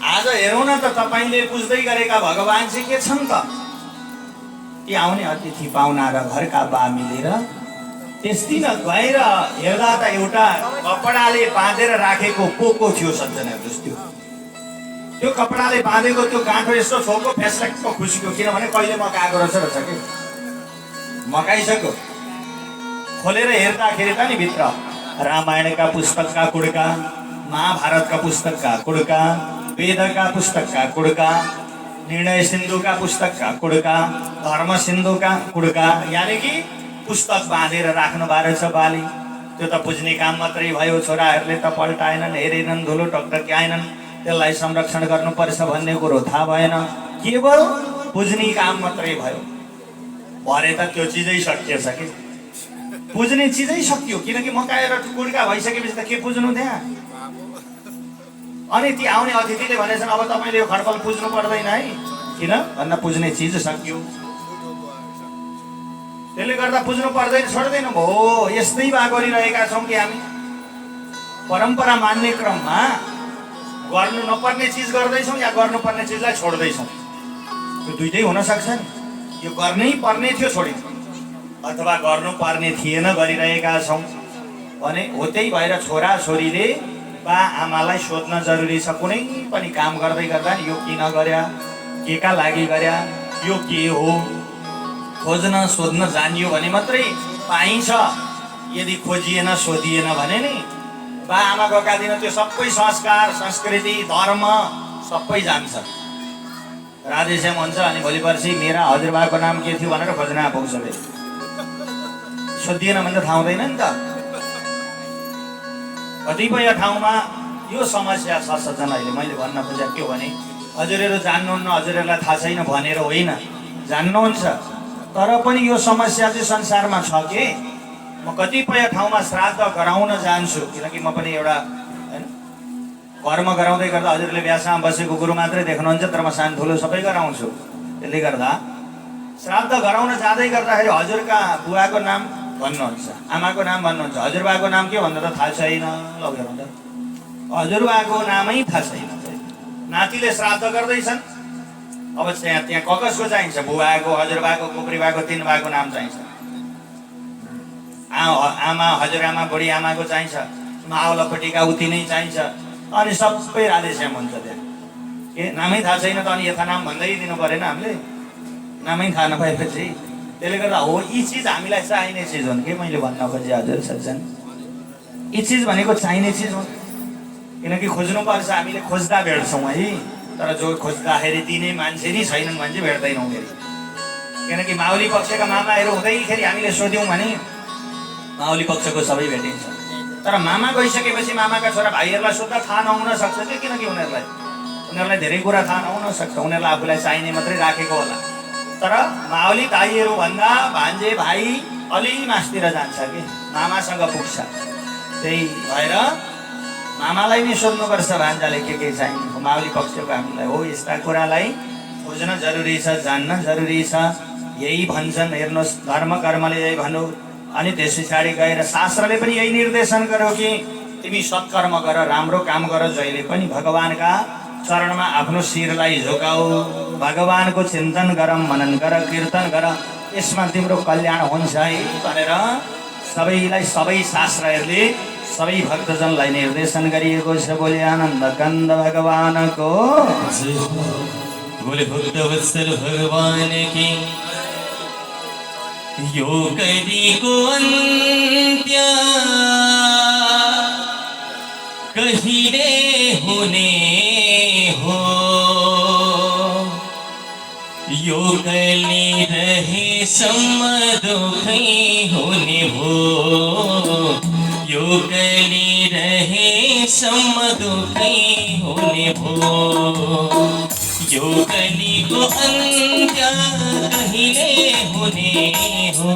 आज हेरौँ न त तपाईँले पुज्दै गरेका भगवान चाहिँ के छन् त। ती आउने अतिथि पाहुना र घरका बा मिलेर त्यस दिन गएर हेर्दा त एउटा कपडाले बाँधेर राखेको पोको थियो सज्जनहरू जस्तो। त्यो कपडाले बाँधेको त्यो गाँठो यस्तो छोको फेस्लेक्क खुस्क्यो, किनभने कहिले मकाएको रहेछ कि मकाइसक्यो। खोलेर हेर्दाखेरि त नि भित्र रामायणका पुस्तकका कुड्का, महाभारतका पुस्तकका कुड्का, वेदका पुस्तकका कुड्का, निर्णय सिन्धुका पुस्तकका कुड्का, धर्म सिन्धुका कुड्का, यानि कि पुस्तक बाँधेर राख्नु भएको रहेछ बाली। त्यो त पुज्ने काम मात्रै भयो। छोराहरूले त पल्टाएनन्, हेरेनन्, धुलो टकटक्याएनन्, त्यसलाई संरक्षण गर्नुपर्छ भन्ने कुरो थाहा भएन, केवल पुज्ने काम मात्रै भयो। भरे त त्यो चिजै सकिएछ कि पुज्ने चिजै सकियो, किनकि मकाएर कुड्का भइसकेपछि त के पुज्नु त्यहाँ। अनि ती आउने अतिथिले भनेछन् अब तपाईँले यो खडपल पुज्नु पर्दैन है, किन भन्दा पुज्ने चिज सकियो। त्यसले गर्दा पुज्नु पर्दैन, छोड्दैन भयो। यस्तै भए गरिरहेका छौँ कि हामी परम्परा मान्ने क्रममा गर्नु नपर्ने चिज गर्दैछौँ या गर्नुपर्ने चिजलाई छोड्दैछौँ। त्यो दुइटै हुन सक्छ नि। यो गर्नै पर्ने थियो छोडिन्छ, अथवा गर्नुपर्ने थिएन गरिरहेका छौँ भने हो। त्यही भएर छोरा छोरीले बा आमालाई सोध्न जरुरी छ। कुनै पनि काम गर्दै गर्दा यो किन गर्या, के का लागि गर्या, यो के हो, खोज्न सोध्न जानियो भने मात्रै पाइन्छ। यदि खोजिएन सोधिएन भने नि बा आमा गएका दिन त्यो सबै संस्कार, संस्कृति, धर्म सबै जान्छ। राधेश्याम हुन्छ अनि भोलि पर्सि मेरा हजुरबाको नाम के थियो भनेर खोज्न आउँछ। सोधिएन भने त थाहा हुँदैन नि त। कतिपय ठाउँमा यो समस्या छ सज्जन। अहिले मैले भन्न खोजेको के हो भने हजुरहरू जान्नुहुन्न, हजुरहरूलाई थाहा छैन भनेर होइन, जान्नुहुन्छ, तर पनि यो समस्या चाहिँ संसारमा छ कि म कतिपय ठाउँमा श्राद्ध गराउन जान्छु, किनकि म पनि एउटा होइन कर्म गराउँदै गर्दा हजुरले बिहासँग बसेको गुरु मात्रै देख्नुहुन्छ, तर म सानो ठुलो सबै गराउँछु। त्यसले गर्दा श्राद्ध गराउन जाँदै गर्दाखेरि हजुरका बुवाको नाम भन्नुहुन्छ, आमाको नाम भन्नुहुन्छ, हजुरबाको नाम के भन्दा त थाहा छैन। लगेर त हजुरबाको नामै थाहा छैन। नातिले श्राद्ध गर्दैछन्, अब त्यहाँ ककसको चाहिन्छ, बुवाको, हजुरबाको, कुप्रीबाको, तिन बाको नाम चाहिन्छ। आमा, हजुरआमा, बुढी आमाको चाहिन्छ, मावलपट्टिका उति नै चाहिन्छ। अनि सबै राधेश्याम हुन्छ त्यहाँ। के नामै थाहा छैन त अनि यथा नाम भन्दै दिनु परेन हामीले, नामै थाहा नपाएपछि। त्यसले गर्दा हो यी चिज हामीलाई चाहिने चिज हुन् कि मैले भन्न खोजेँ हजुर सज्जन। यी चिज भनेको चाहिने चिज हो, किनकि खोज्नुपर्छ। हामीले खोज्दा भेट्छौँ है, तर जो खोज्दाखेरि दिने मान्छे नै छैनन् भने चाहिँ भेट्दैनौँ फेरि। किनकि माउली पक्षका मामाहरू हुँदैखेरि हामीले सोध्यौँ भने माउली पक्षको सबै भेटिन्छ। तर मामा गइसकेपछि मामाका छोरा भाइहरूलाई सोद्धा थाहा नहुन सक्छ त्यो, किनकि उनीहरूलाई धेरै कुरा थाहा नहुन सक्छ, उनीहरूलाई आफूलाई चाहिने मात्रै राखेको होला। तर मावली दाइहरू भन्दा भान्जे भाइ अलि मासतिर जान्छ कि मामासँग पुग्छ। त्यही भएर मामालाई नै सोध्नुपर्छ भान्जाले के चाहिन्छ, मावली पक्षको हामीलाई हो यस्ता कुरालाई खोज्न जरुरी छ, जान्न जरुरी छ। यही भन्छन्, हेर्नुहोस् धर्म कर्मले यही भन्नु। अनि त्यस पछाडि गएर शास्त्रले पनि यही निर्देशन गर्यो कि तिमी सत्कर्म गर, राम्रो काम गर, जहिले पनि भगवानका चरणमा आफ्नो शिरलाई झुकाऊ, भगवानको चिन्तन गर, मनन गर, कीर्तन गर, यसमा तिम्रो कल्याण हुन्छ है भनेर सबैलाई सबै शास्त्रहरूले सबै भक्तजनलाई निर्देशन गरिएको छ। बोले आनन्द कन्द भगवानको, बोले भक्त वत्सल भगवान की। यो कलिको अन्त्य कहिले हुने हो, यो कली रहेसम्म दुखै हुने हो, यो कली रहेसम्म दुखै हुने हो। यो कलिको अन्त्य कहिले हुने हो,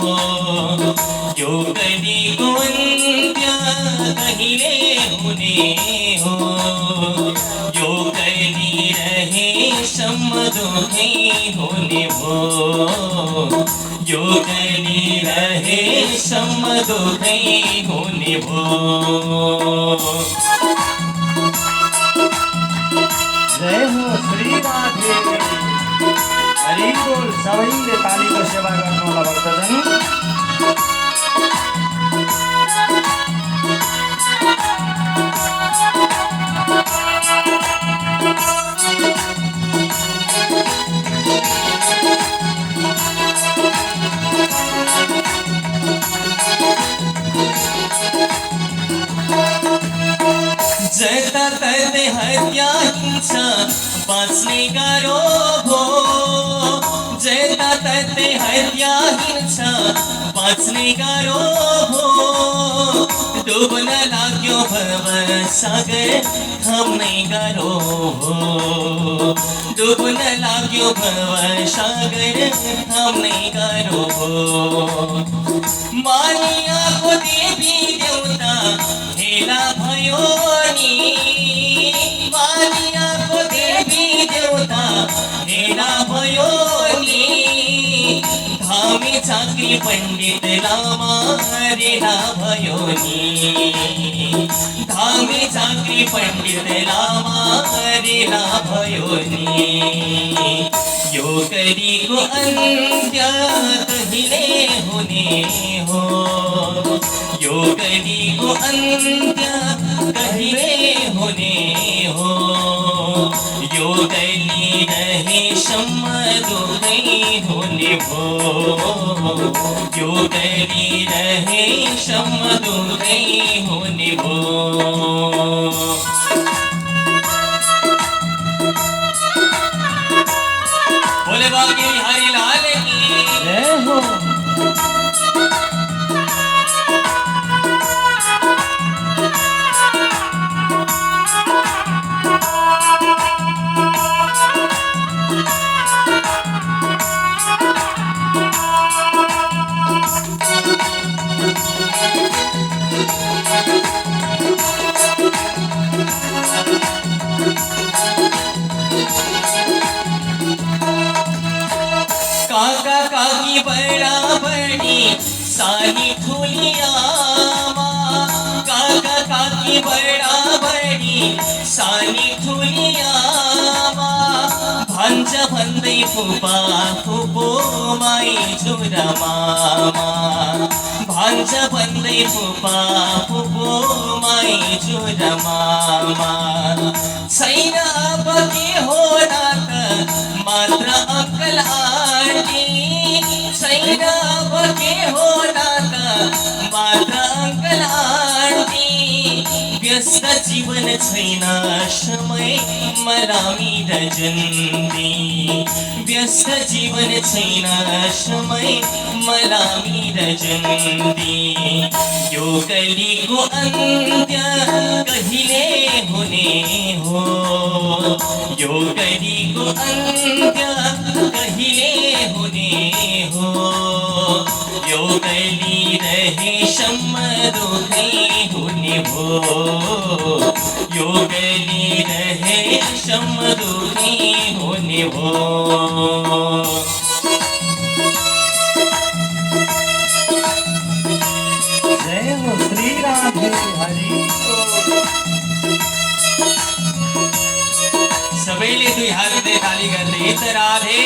यो कलिको अन्त्य कहिले हुने हो, यो कली रहेसम्म दुखै हुने हो, यो कली रहेसम्म दुखै हुने हो। जय हो श्री राधे। हरि बोल। सबैले तालीको सेवा गर्नु होला भक्तजन। जता ततै हत्या हिंसा बाँच्ने गाह्रो भो, जता ततै हत्या हिंसा बाँच्ने गाह्रो भो। डुब्न लाग्यो भव सागर थाम्नै गाह्रो भो, डुब्न लाग्यो भव सागर थाम्नै गाह्रो भो। मानियाको देवी देउता हेला भयो नि, मानियाको देवी देउता हेला भयो नि। धामी झाँक्री पण्डित लामा रेला भयो नि, धामी झाँक्री पण्डित लामा रेला भयो नि। यो कलिको अन्त्य कहिले हुने हो, यो कलिको अन्त्य कहिले हुने हो, यो कली रहेसम्म दुखै हुने हो, यो कली रहेसम्म दुखै हुने हो। बोले बाकी हरि लाल की जय हो। काका काकी बड़ा बड़ी साली ठुली आमा, काका काकी बड़ा बड़ी साली ठुली आमा। भन्छ भन्दै फुपा फुपो माई झुरा मामा, भन्छ भन्दै फुपा फुपो माई झुरा मामा। छैन अब के होला त मात्र अङ्कल आन्टी, छैन अब के होला त मात्र अङ्कल आन्टी। व्यस्त जीवन छैन छैन समय मलाई रजन्दी व्यस्त जीवन छैन समय मलाई रजन्दी यो कलीको अन्त्य कहिले हुने हो यो कलीको अन्त्य कहिले हुने हो यो कली रहेसम्म दुःखै हुने भो यो कली रहेसम्म दुःखै हुने भो जय हो श्री राधे हरि सबैले दुई हातले ताली गर्दै हित राधे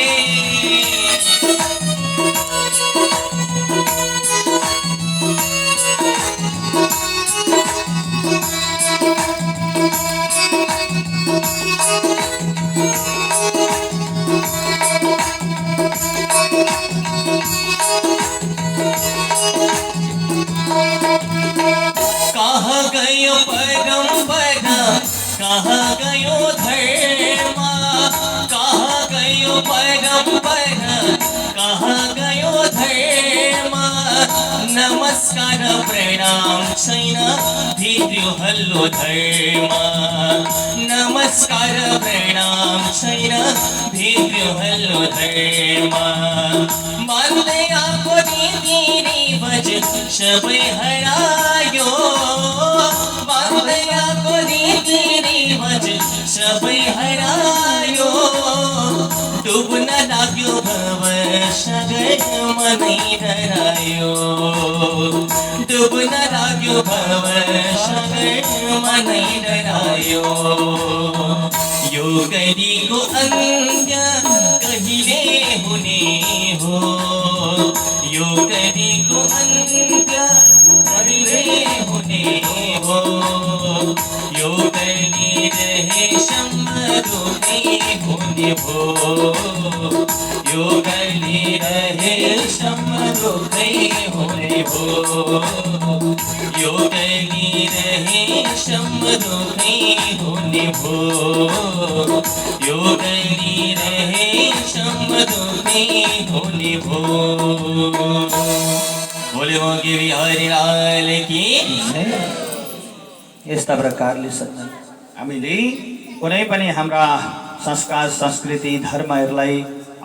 कहाँ गयो परम्परा कहाँ गयो धर्म कहाँ गयो परम्परा कहाँ गयो धर्म नमस्कार प्रणाम छैन भित्र्यो हल्लो धर्म नमस्कार प्रणाम छैन भित्र्यो हल्लो धर्म मान्दै आएको रीति रिवाज सबै हरायो मान्दै आएको रीति रिवाज सबै हरायो डुब्न लाग्यो भव सागर मनै डरायो डुब्न लाग्यो भव सागर मनै डरायो यो कलीको अन्त्य कहिले हुने हो यो कलीको अन्त्य कहिले हुने हो यो कली रहेसम्म दुःखै हुने भो यो कली रहेसम्म दुःखै हुने भो यो कली रहेसम्म दुःखै हुने भो यो कली रहेसम्म दुःखै हुने भो बोले हो कि हरिलाल की यस्ता प्रकारले सज्जन हामीले कुनै पनि हाम्रा संस्कार संस्कृति धर्महरूलाई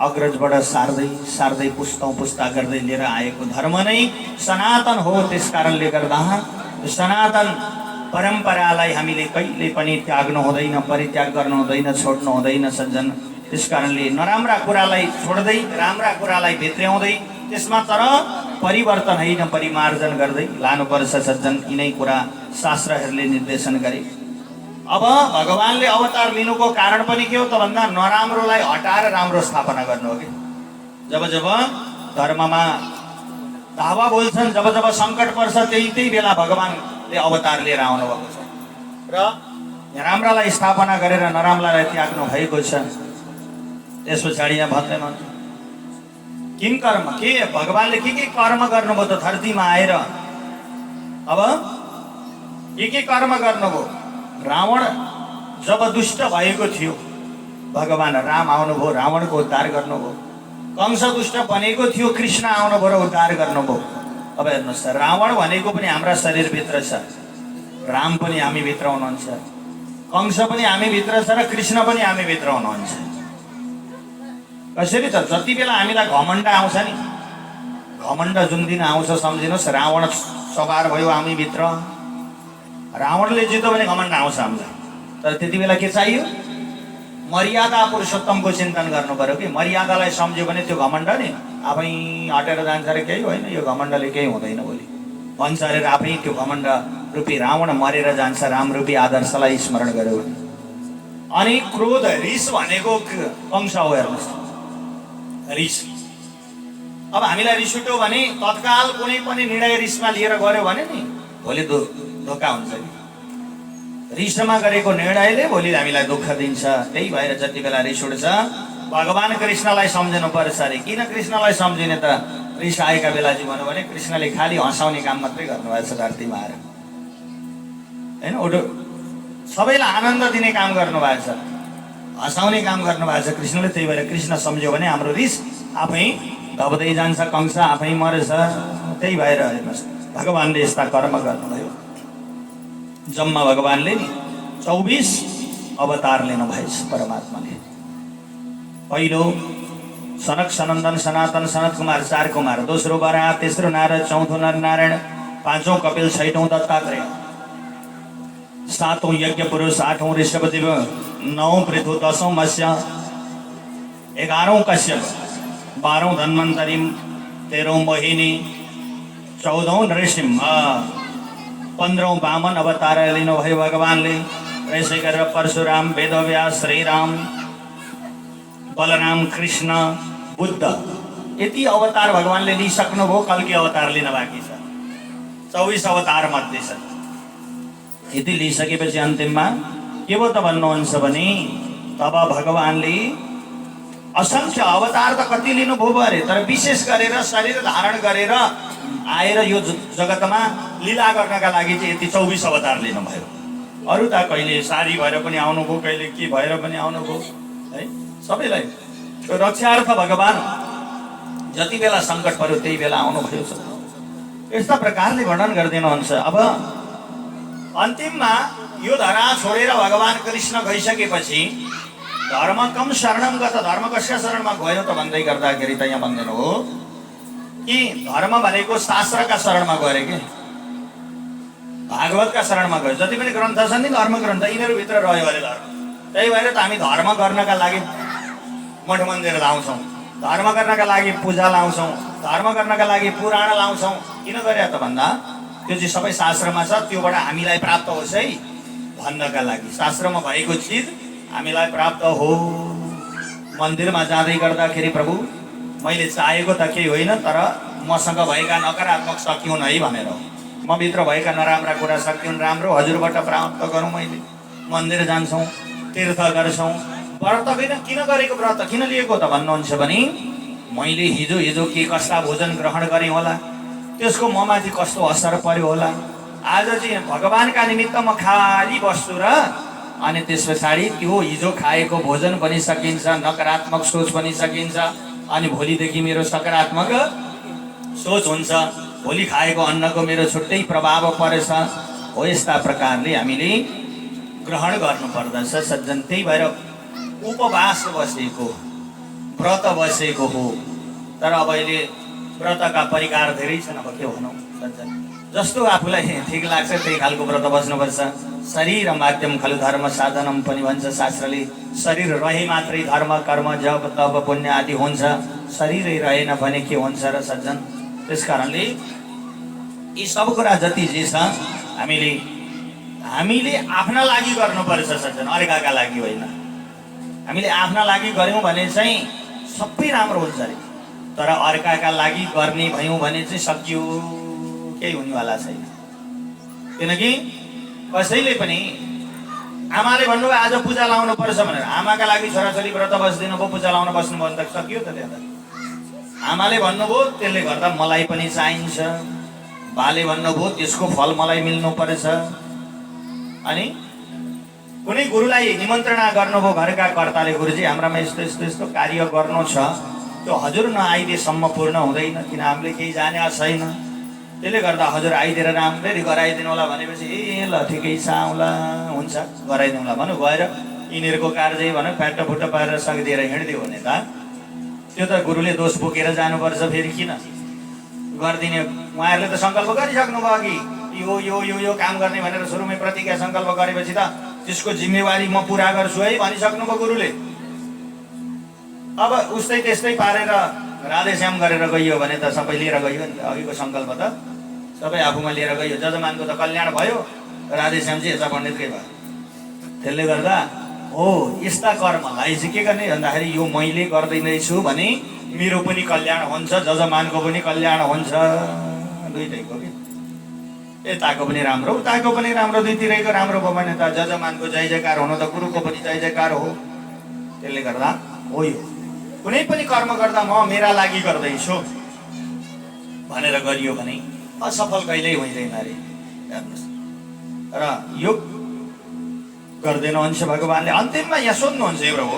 अग्रजबाट सार्दै सार्दै पुस्तौँ पुस्ता गर्दै लिएर आएको धर्म नै सनातन हो। त्यस कारणले गर्दा सनातन परम्परालाई हामीले कहिले पनि त्याग्नु हुँदैन, परित्याग गर्नु हुँदैन, छोड्नु हुँदैन सज्जन। त्यस कारणले नराम्रा कुरालाई छोड्दै राम्रा कुरालाई भित्र्याउँदै त्यसमा तर परिवर्तन होइन परिमार्जन गर्दै लानुपर्छ सज्जन। यिनै कुरा शास्त्रहरूले निर्देशन गरे। अब भगवानले अवतार लिनुको कारण पनि के हो त भन्दा नराम्रोलाई हटाएर राम्रो स्थापना गर्नु हो कि। जब जब धर्ममा धावा बोल्छन्, जब जब सङ्कट पर्छ त्यही बेला भगवानले अवतार लिएर आउनुभएको छ र राम्रालाई स्थापना गरेर नराम्रालाई त्याग्नु भएको छ। त्यस पछाडि यहाँ भन्दै हुन्छ किन कर्म के भगवानले के कर्म गर्नुभयो त धरतीमा आएर। अब के कर्म गर्नुभयो? रावण जब दुष्ट भएको थियो भगवान राम आउनुभयो, रावणको उद्धार गर्नुभयो। कंस दुष्ट बनेको थियो, कृष्ण आउनुभयो र उद्धार गर्नुभयो। अब हेर्नुहोस्, रावण भनेको पनि हाम्रा शरीरभित्र छ, राम पनि हामीभित्र हुनुहुन्छ, कंस पनि हामीभित्र छ र कृष्ण पनि हामीभित्र हुनुहुन्छ। कसरी त जति बेला हामीलाई घमण्ड आउँछ नि, घमण्ड जुन दिन आउँछ सम्झिनुहोस् रावण सवार भयो हामीभित्र, रावणले जित्यो भने घमण्ड आउँछ हामीलाई। तर त्यति बेला के चाहियो? मर्यादा पुरुषोत्तमको चिन्तन गर्नु पर्यो कि मर्यादालाई सम्झ्यो भने त्यो घमण्ड नि आफै हटेर जान्छ अरे केही होइन, यो घमण्डले केही हुँदैन भोलि भन्छ अरे आफै त्यो घमण्ड रूपी रावण मरेर जान्छ राम रूपी आदर्शलाई स्मरण गर्यो भने। अनि क्रोध रिस भनेको अंश हो। हेर्नुहोस् रिस, अब हामीलाई रिस उठ्यो भने तत्काल कुनै पनि निर्णय रिसमा लिएर गऱ्यो भने नि भोलि धोका हुन्छ नि। रिसमा गरेको निर्णयले भोलि हामीलाई दुःख दिन्छ। त्यही भएर जति बेला रिस उठ्छ भगवान कृष्णलाई सम्झनु पर्छ अरे। किन कृष्णलाई सम्झिने त? रिस आएका बेला चाहिँ भन्यो भने कृष्णले खालि हँसाउने काम मात्रै गर्नुभएको छ धरतीमा आएर, होइन? उठो सबैलाई आनन्द दिने काम गर्नुभएको छ, हँसाउने काम गर्नुभएको छ कृष्णले। त्यही भएर कृष्ण सम्झ्यो भने हाम्रो रिस आफै दब्दै जान्छ, कंस आफै मरेछ। त्यही भएर हेर्नुहोस् भगवान्ले यस्ता कर्म गर्नुभयो। जम्मा भगवान्ले नि 24 अवतार लिनुभएछ परमात्माले। पहिलो सनक सनन्दन सनातन सनत कुमार 4 कुमार, दोस्रो बराह, तेस्रो नारद, चौथो नर नारायण, पाँचौं कपिल, छैटौं दत्तात्रेय, सातौं यज्ञ पुरुष, आठौं ऋषभदेव, 9 पृथु, 10औं मत्स्य, 11औं कश्यप, 12औं धन्वन्तरी, 13औं मोहिनी, 14औं नृसिंह, 15औं वामन अवतार लिनुभयो भगवान्ले। यसै गरेर परशुराम, वेदव्यास, श्रीराम, बलराम, कृष्ण, बुद्ध, यति अवतार भगवान्ले लिइसक्नुभयो। कल्की अवतार लिन बाँकी छ, 24 अवतार मध्ये छ। यति लिइसकेपछि अन्तिममा के भयो त भन्नुहुन्छ भने तब भगवान्ले असंख्य अवतार त कति लिनुभयो अरे, तर विशेष गरेर शरीर धारण गरेर आएर यो जगतमा लीला गर्नका लागि चाहिँ यति 24 अवतार लिनुभयो। अरू त कहिले सारी भएर पनि आउनुभयो, कहिले के भएर पनि आउनुभयो है। सबैलाई रक्षार्थ भगवान जति बेला सङ्कट पर्यो त्यही बेला आउनुभयो। यस्ता प्रकारले वर्णन गरिदिनुहुन्छ। अब अन्तिममा यो धरा छोडेर भगवान कृष्ण गइसकेपछि धर्म कम शरणम गत, धर्म कसका शरणमा गयो त भन्दै गर्दाखेरि त यहाँ भन्दैन हो कि धर्म भनेको शास्त्रका शरणमा गयो अरे, के भागवतका शरणमा गयो। जति पनि ग्रन्थ छन् नि धर्म ग्रन्थ, यिनीहरूभित्र रह्यो अरे धर्म। त्यही भएर त हामी धर्म गर्नका लागि मठ मन्दिर लाउँछौँ, धर्म गर्नका लागि पूजा लाउँछौँ, धर्म गर्नका लागि पुराण लाउँछौँ। किन गरे त भन्दा त्यो चाहिँ सबै शास्त्रमा छ, त्योबाट हामीलाई प्राप्त होस् है भन्नका लागि। शास्त्रमा भएको चिज हामीलाई प्राप्त हो। मन्दिरमा जाँदै गर्दाखेरि प्रभु मैले चाहेको त केही होइन, तर मसँग भएका नकारात्मक शक्ति हुन् है भनेर, म भित्र भएका नराम्रा कुरा शक्ति हुन् राम्रो हजुरबाट प्राप्त गरौँ। मैले मन्दिर जान्छौँ, तीर्थ गर्छौँ। व्रत किन गरेको, व्रत किन लिएको त भन्नुहुन्छ भने मैले हिजो के कस्ता भोजन ग्रहण गरेँ होला, त्यसको ममाथि कस्तो असर पर्यो होला। आज चाहिँ भगवानका निमित्त म खाली बस्छु र अनि त्यस पछाडि त्यो हिजो खाएको भोजन पनि सकिन्छ, नकारात्मक सोच पनि सकिन्छ, अनि भोलिदेखि मेरो सकारात्मक सोच हुन्छ। भोलि खाएको अन्नको मेरो छुट्टै प्रभाव परेछ हो। यस्ता प्रकारले हामीले ग्रहण गर्नुपर्दछ सज्जन। त्यही भएर उपवास बसेको, व्रत बसेको हो। तर अब अहिले व्रतका परिकार धेरै छन्। अब के भनौँ सज्जन, जस्तो आफूलाई ठिक लाग्छ त्यही खालको व्रत बस्नुपर्छ। शरीर माध्यम खलु धर्म साधनम पनि भन्छ शास्त्रले। शरीर रहे मात्रै धर्म कर्म जप तप पुण्य आदि हुन्छ, शरीरै रहेन भने के हुन्छ र सज्जन। त्यस कारणले यी सब कुरा जति जे छ हामीले आफ्ना लागि गर्नुपर्छ सज्जन, अर्काका लागि होइन। हामीले आफ्ना लागि गऱ्यौँ भने चाहिँ सबै राम्रो हुन्छ अरे, तर अर्काका लागि गर्ने भयौँ भने चाहिँ सकियो केही हुनेवाला छैन। किनकि कसैले पनि आमाले भन्नुभयो आज पूजा लाउनु पर्छ भनेर, आमाका लागि छोराछोरी व्रत बस्दिनु भयो, पूजा लाउन बस्नुभयो भने त सकियो त। त्यहाँ त आमाले भन्नुभयो त्यसले गर्दा मलाई पनि चाहिन्छ, बाले भन्नुभयो त्यसको फल मलाई मिल्नु पर्छ। अनि कुनै गुरुलाई निमन्त्रणा गर्नुभयो घरका कर्ताले, गुरुजी हाम्रामा यस्तो यस्तो यस्तो कार्य गर्नु छ, त्यो हजुर नआइदिएसम्म पूर्ण हुँदैन, किन हामीले केही जाने छैन। त्यसले गर्दा हजुर आइदिएर राम्ररी गराइदिनु होला भनेपछि ए ल ठिकै छ आउँला, हुन्छ गराइदिनु होला भन्नु। गएर यिनीहरूको कार्य भन्यो फ्याट्ट फुट्ट पारेर सकिदिएर हिँडिदियो भने त त्यो त गुरुले दोष बोकेर जानुपर्छ। फेरि किन गरिदिने, उहाँहरूले त सङ्कल्प गरिसक्नु भयो कि यो यो यो यो काम गर्ने भनेर सुरुमै प्रतिज्ञा सङ्कल्प गरेपछि त त्यसको जिम्मेवारी म पुरा गर्छु है भनिसक्नुभयो गुरुले। अब उस्तै त्यस्तै पारेर राधेश्याम गरेर गइयो भने त सबै लिएर गइयो नि त, अघिको सङ्कल्प त सबै आफूमा लिएर गइयो। जजमानको त कल्याण भयो, राधेश्याम चाहिँ यता पण्डितकै भयो। त्यसले गर्दा हो यस्ता कर्मलाई चाहिँ के गर्ने भन्दाखेरि यो मैले गर्दैनछु भने मेरो पनि कल्याण हुन्छ, जजमानको पनि कल्याण हुन्छ, दुइटैको कि यताको पनि राम्रो उताको पनि राम्रो, दुईतिरैको राम्रो भयो भने त जजमानको जय जयकार हुनु त गुरुको पनि जय जयकार हो। त्यसले गर्दा हो यो कुनै पनि कर्म गर्दा म मेरा लागि गर्दैछु भनेर गरियो भने असफल कहिल्यै हुँदैन अरे। हेर्नुहोस्, र यो गरिदिनुहुन्छ भगवान्ले। अन्तिममा यहाँ सोध्नुहुन्छ, हे प्रभु,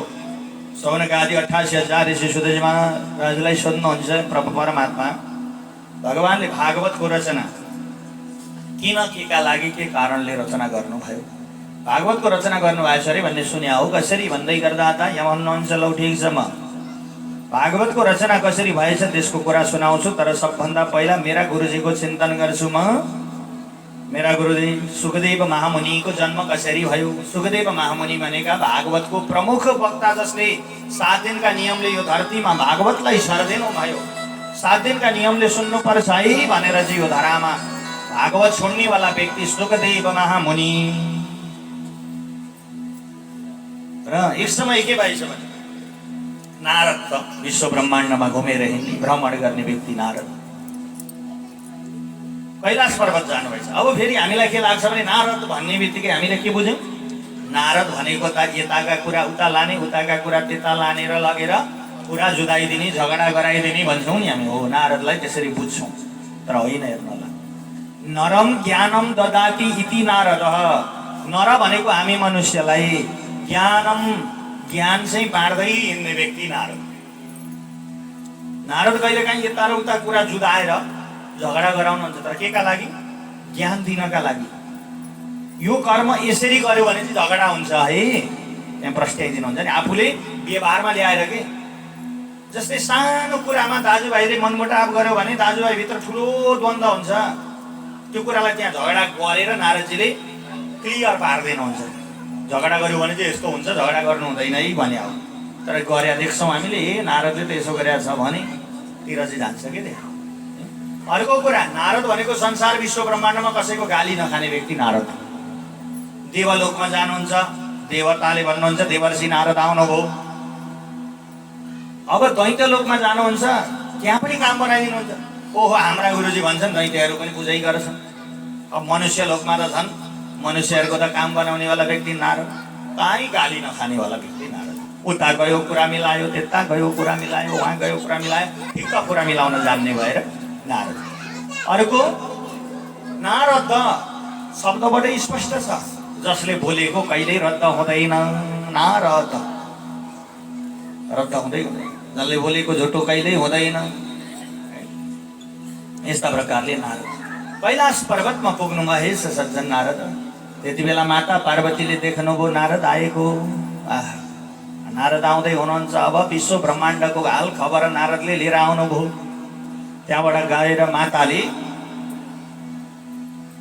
सौनका आदि 88,000 ऋषि सुदेश महाराजलाई सोध्नुहुन्छ प्रभु परमात्मा, भगवान्ले भागवतको रचना किन, केका लागि, के कारणले रचना गर्नुभयो? भागवतको रचना गर्नुभएछ अरे भन्ने सुन्या हो। कसरी भन्दै गर्दा त यहाँ भन्नुहुन्छ, लौ ठिक छ, म भागवतको रचना कसरी भएछ त्यसको कुरा सुनाउँछु, तर सबभन्दा पहिला मेरा गुरुजीको चिन्तन गर्छु। म मेरा गुरुजी सुखदेव महामुनिको जन्म कसरी भयो? सुखदेव महामुनि भनेका भागवतको प्रमुख वक्ता, जसले 7 दिनका नियमले यो धरतीमा भागवतलाई सर्दिनु भयो। 7 दिनका नियमले सुन्नुपर्छ है भनेर चाहिँ यो धरामा भागवत छोड्नेवाला व्यक्ति सुखदेव महामुनि। र एक समय के भएछ भने नारद त विश्व ब्रह्माण्डमा घुमेर हिँड्ने भ्रमण गर्ने व्यक्ति नारद कैलाश पर्वत जानुभएछ। अब फेरि हामीलाई के लाग्छ भने नारद भन्ने बित्तिकै हामीले के बुझ्यौँ? नारद भनेको त यताका कुरा उता लाने, उताका कुरा त्यता लानेर लगेर कुरा जुदाइदिने, झगडा गराइदिने भन्छौँ नि हामी। हो, नारदलाई त्यसरी बुझ्छौँ, तर होइन। हेर्नुहोला, नरम ज्ञानम ददाति इति नारद। नर भनेको हामी मनुष्यलाई, ज्ञानम ज्ञान चाहिँ बाँड्दै हिँड्ने व्यक्ति नारद। नारद कहिलेकाहीँ यता र उता कुरा जुदाएर झगडा गराउनुहुन्छ, तर केका लागि? ज्ञान दिनका लागि। यो कर्म यसरी गर्यो भने चाहिँ झगडा हुन्छ है, त्यहाँ प्रस्ट्याइदिनुहुन्छ नि। आफूले व्यवहारमा ल्याएर के, जस्तै सानो कुरामा दाजुभाइले मनमुटाव गर्यो भने दाजुभाइभित्र ठुलो द्वन्द्व हुन्छ। त्यो कुरालाई त्यहाँ झगडा गरेर नारदजीले क्लियर पारिदिनुहुन्छ। झगडा गर्यो भने चाहिँ यस्तो हुन्छ, झगडा गर्नु हुँदैन है भने हो। तर गरे देख्छौँ हामीले, ए नारदले त यसो गरेको छ भने तिर चाहिँ जान्छ कि त्यहाँ। अर्को कुरा, नारद भनेको संसार विश्व ब्रह्माण्डमा कसैको गाली नखाने व्यक्ति नारद। देवलोकमा जानुहुन्छ, देवताले भन्नुहुन्छ देवर्षि नारद आउनुभयो। अब दैत्यलोकमा जानुहुन्छ, त्यहाँ पनि काम बनाइदिनुहुन्छ। ओहो, हाम्रा गुरुजी भन्छन् दैत्यहरू पनि पूजै गर्छन्। अब मनुष्य लोकमा त छन्, मनुष्यहरूको त काम बनाउनेवाला व्यक्ति नारद, कहीँ गाली नखानेवाला व्यक्ति नारद। उता गयो कुरा मिलायो, त्यता गयो कुरा मिलायो, उहाँ गयो कुरा मिलायो, ठिक्क कुरा मिलाउन जान्ने भएर नारद। अर्को, नारद शब्दबाटै स्पष्ट छ, जसले बोलेको कहिल्यै रद्द हुँदैन। नारद रद्द हुँदैन, जसले बोलेको झुटो कहिल्यै हुँदैन। यस्ता प्रकारले नारद कैलाश पर्वतमा पुग्नु भएछ सज्जन नारद। त्यति बेला माता पार्वतीले देख्नुभयो नारद आएको। नारद आउँदै हुनुहुन्छ। अब विश्व ब्रह्माण्डको हाल खबर नारदले लिएर आउनुभयो। त्यहाँबाट गएर माताले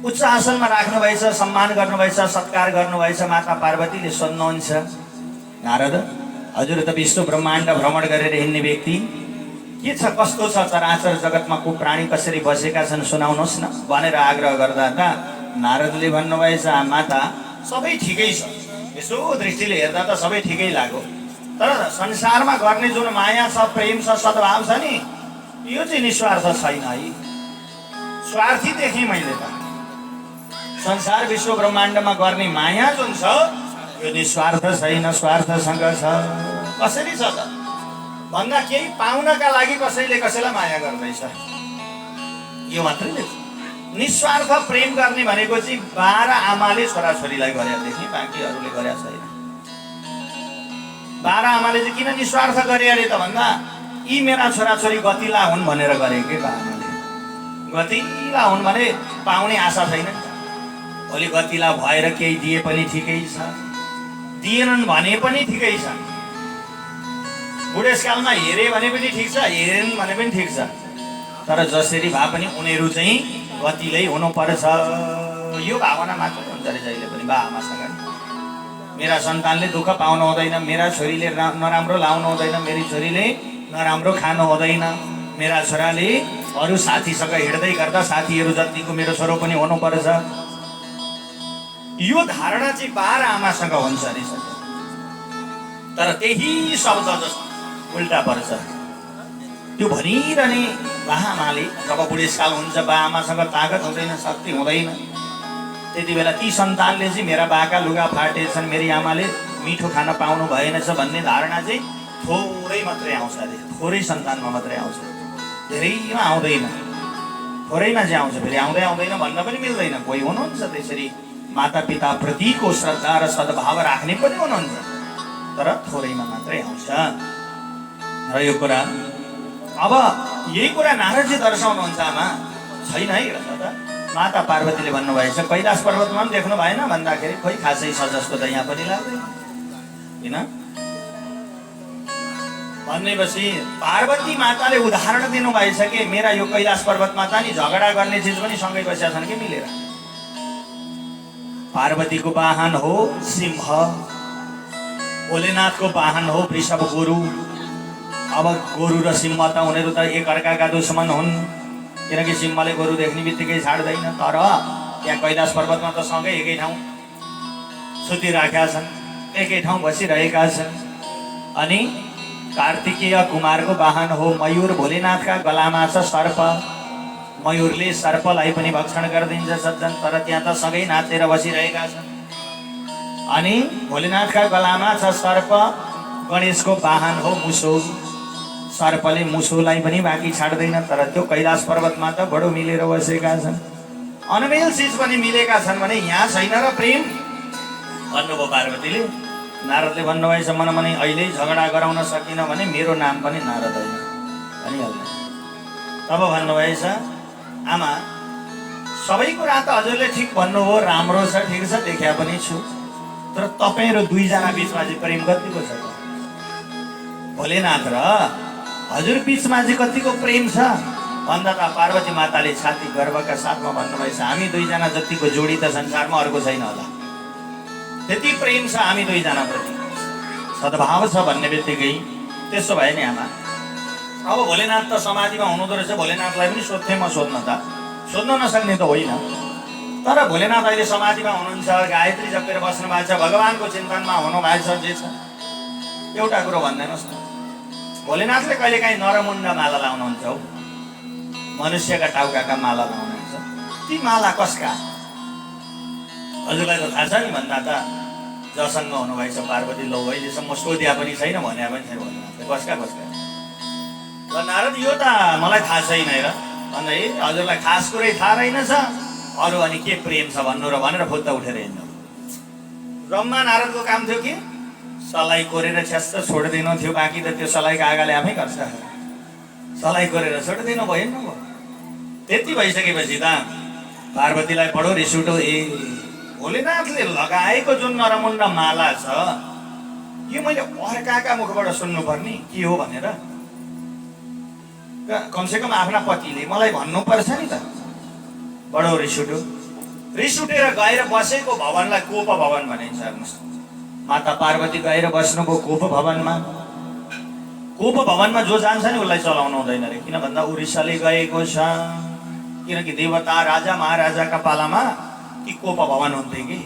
उच्च आसनमा राख्नुभएछ, सम्मान गर्नुभएछ, सत्कार गर्नुभएछ। माता पार्वतीले सोध्नुहुन्छ, नारद हजुर त विश्व ब्रह्माण्ड भ्रमण गरेर हिँड्ने व्यक्ति, के छ, कस्तो छ, चराचर जगतमा को प्राणी कसरी बसेका छन् सुनाउनुहोस् न भनेर आग्रह गर्दा त नारदले भन्नुभएछ, माता सबै ठिकै छ, यसो दृष्टिले हेर्दा त सबै ठिकै लाग्यो, तर संसारमा गर्ने जुन माया छ, प्रेम छ, सद्भाव छ नि, यो चाहिँ निस्वार्थ छैन है। स्वार्थी देखेँ मैले त। संसार विश्व ब्रह्माण्डमा गर्ने माया जुन छ यो निस्वार्थ छैन, स्वार्थसँग छ। कसरी छ त भन्दा केही पाउनका लागि कसैले कसैलाई माया गर्दैछ, यो मात्रै देख्छ। निस्वार्थ प्रेम गर्ने भनेको चाहिँ 12 आमाले छोराछोरीलाई गरेर देखेँ, बाँकीहरूले गरेका छैन। 12 आमाले चाहिँ किन निस्वार्थ गरे अरे त भन्दा यी मेरा छोराछोरी गतिला हुन् भनेर गरे के आमाले। गतिला हुन् भने पाउने आशा छैन। भोलि गतिला भएर केही दिए पनि ठिकै छ, दिएनन् भने पनि ठिकै छ। बुढेसकालमा हेरे भने पनि ठिक छ, हेरेन भने पनि ठिक छ, तर जसरी भए पनि उनीहरू चाहिँ गतिलै हुनुपर्छ। यो भावना मात्र हुन्छ अरे जहिले पनि बा आमासँग। मेरा सन्तानले दुःख पाउनु हुँदैन, मेरा छोरीले नराम्रो लाउनु हुँदैन, मेरी छोरीले नराम्रो खानु हुँदैन, मेरा छोराले अरू साथीसँग हिँड्दै गर्दा साथीहरू जतिको मेरो छोरो पनि हुनुपर्छ। यो धारणा चाहिँ 12 आमासँग हुन्छ अरे। तर त्यही शब्द जस्तो उल्टा पर्छ। त्यो भनिरहने बा आमाले जब बुढेसकाल हुन्छ, बा आमासँग तागत हुँदैन, शक्ति हुँदैन, त्यति बेला ती सन्तानले चाहिँ मेरा बाका लुगा फाटेछन्, मेरी आमाले मिठो खान पाउनु भएनछ भन्ने धारणा चाहिँ थोरै मात्रै आउँछ अरे। थोरै सन्तानमा मात्रै आउँछ, धेरैमा आउँदैन। थोरैमा चाहिँ आउँछ, फेरि आउँदै आउँदैन भन्न पनि मिल्दैन। कोही हुनुहुन्छ त्यसरी माता पिता प्रतिको श्रद्धा र सद्भाव राख्ने पनि हुनुहुन्छ, तर थोरैमा मात्रै आउँछ। र यो कुरा अब यही कुरा नारदजी दर्शाउनुहुन्छ आमा, छैन है भन्दा त माता पार्वतीले भन्नुभएछ कैलाश पर्वतमा पनि देख्नु भएन भन्दाखेरि खोइ खासै छ जस्तो त यहाँ पनि लाग्दैन किन भनेपछि पार्वती माताले उदाहरण दिनुभएछ कि मेरा यो कैलाश पर्वतमा त नि झगडा गर्ने चिज पनि सँगै बसेका छन् कि मिलेर। पार्वतीको वाहन हो सिंह, भोलेनाथको वाहन हो वृषभ गोरु। अब गोरु र सिंह त उनीहरू त एक अर्काका दुश्मन हुन्, किनकि सिंहले गोरु देख्ने बित्तिकै छाड्दैन। तर त्यहाँ कैलाश पर्वतमा त सँगै एकै ठाउँ सुतिराखेका छन्, एकै ठाउँ बसिरहेका छन्। अनि कार्तिकेय कुमारको वाहन हो मयूर, भोलेनाथका गलामा छ सर्प। मयूरले सर्पलाई पनि भक्षण गरिदिन्छ सज्जन, तर त्यहाँ त सँगै नाचेर बसिरहेका छन्। अनि भोलेनाथका गलामा छ सर्प। गणेशको वाहन हो मुसो, सर्पले मुसोलाई पनि बाँकी छाड्दैन, तर त्यो कैलाश पर्वतमा त बडो मिलेर बसेका छन्। अनमेल चिज पनि मिलेका छन् भने यहाँ छैन र प्रेम भन्नुभयो पार्वतीले। नारदले भन्नुभएछ मनमनै अहिले झगडा गराउन सकिन भने मेरो नाम पनि नारद होइन भनिहाल्नु। तब भन्नुभएछ आमा सबै कुरा त हजुरले ठिक भन्नुभयो, राम्रो छ, ठिक छ, देखा पनि छु, तर तपाईँ र दुईजना बिचमा चाहिँ प्रेम कतिको छ त? भोलेनाथ र हजुर बिचमा चाहिँ कतिको प्रेम छ भन्दा त पार्वती माताले छाती गर्वका साथमा भन्नुभएछ हामी दुईजना जतिको जोडी त संसारमा अर्को छैन होला, त्यति प्रेम छ हामी दुईजना प्रति, सद्भाव छ भन्ने बित्तिकै। त्यसो भए नि आमा अब भोलेनाथ त समाधिमा हुनुहुँदो रहेछ, भोलेनाथलाई पनि सोध्थेँ म, सोध्न नसक्ने त होइन, तर भोलेनाथ अहिले समाधिमा हुनुहुन्छ, गायत्री जपेर बस्नु भएको छ, भगवानको चिन्तनमा हुनुभएको छ, जे छ एउटा कुरो भन्दैनस् न, भोलेनाथले कहिलेकाहीँ नरमुण्ड माला लाउनुहुन्छ हौ, मनुष्यका टाउकाका माला लाउनुहुन्छ, ती माला कसका? हजुरलाई त थाहा छ नि भन्दा त जसँग हुनुभएछ पार्वती लौ अहिलेसम्म सोध्या पनि छैन, भन्या पनि छैन भोलेनाथले कसका कसका। र नारद यो त मलाई थाहा छैन र भन्दा हजुरलाई खास कुरै थाहा रहेनछ, अरू अनि के प्रेम छ भन्नु र भनेर फुत्ता उठेर हिँड्नु। ब्रह्मा नारदको काम थियो कि सलाई कोरेर छ्यास्त छोडिदिनु थियो, बाँकी त त्यो सलाइको आगाले आफै गर्छ, सलाई कोरेर छोडिदिनु भयो हिँड्नु भयो। त्यति भइसकेपछि त पार्वतीलाई बडो रिस उठ्यो, ए भोलेनाथले लगाएको जुन नरमुण्ड माला छ यो मैले अर्काका मुखबाट सुन्नुपर्ने के हो भनेर कमसेकम आफ्ना पतिले मलाई भन्नुपर्छ नि त। बडो रिस उठ्यो, रिस उठेर गएर बसेको भवनलाई कोप भवन भनिन्छ। हेर्नुहोस्, माता पार्वती गएर बस्नुभयो कोप भवनमा। कोप भवनमा जो जान्छ नि उसलाई चलाउनु हुँदैन अरे, किन भन्दा ऊ रिसले गएको छ, किनकि देवता राजा महाराजाका पालामा ती कोप भवन हुन्थे कि,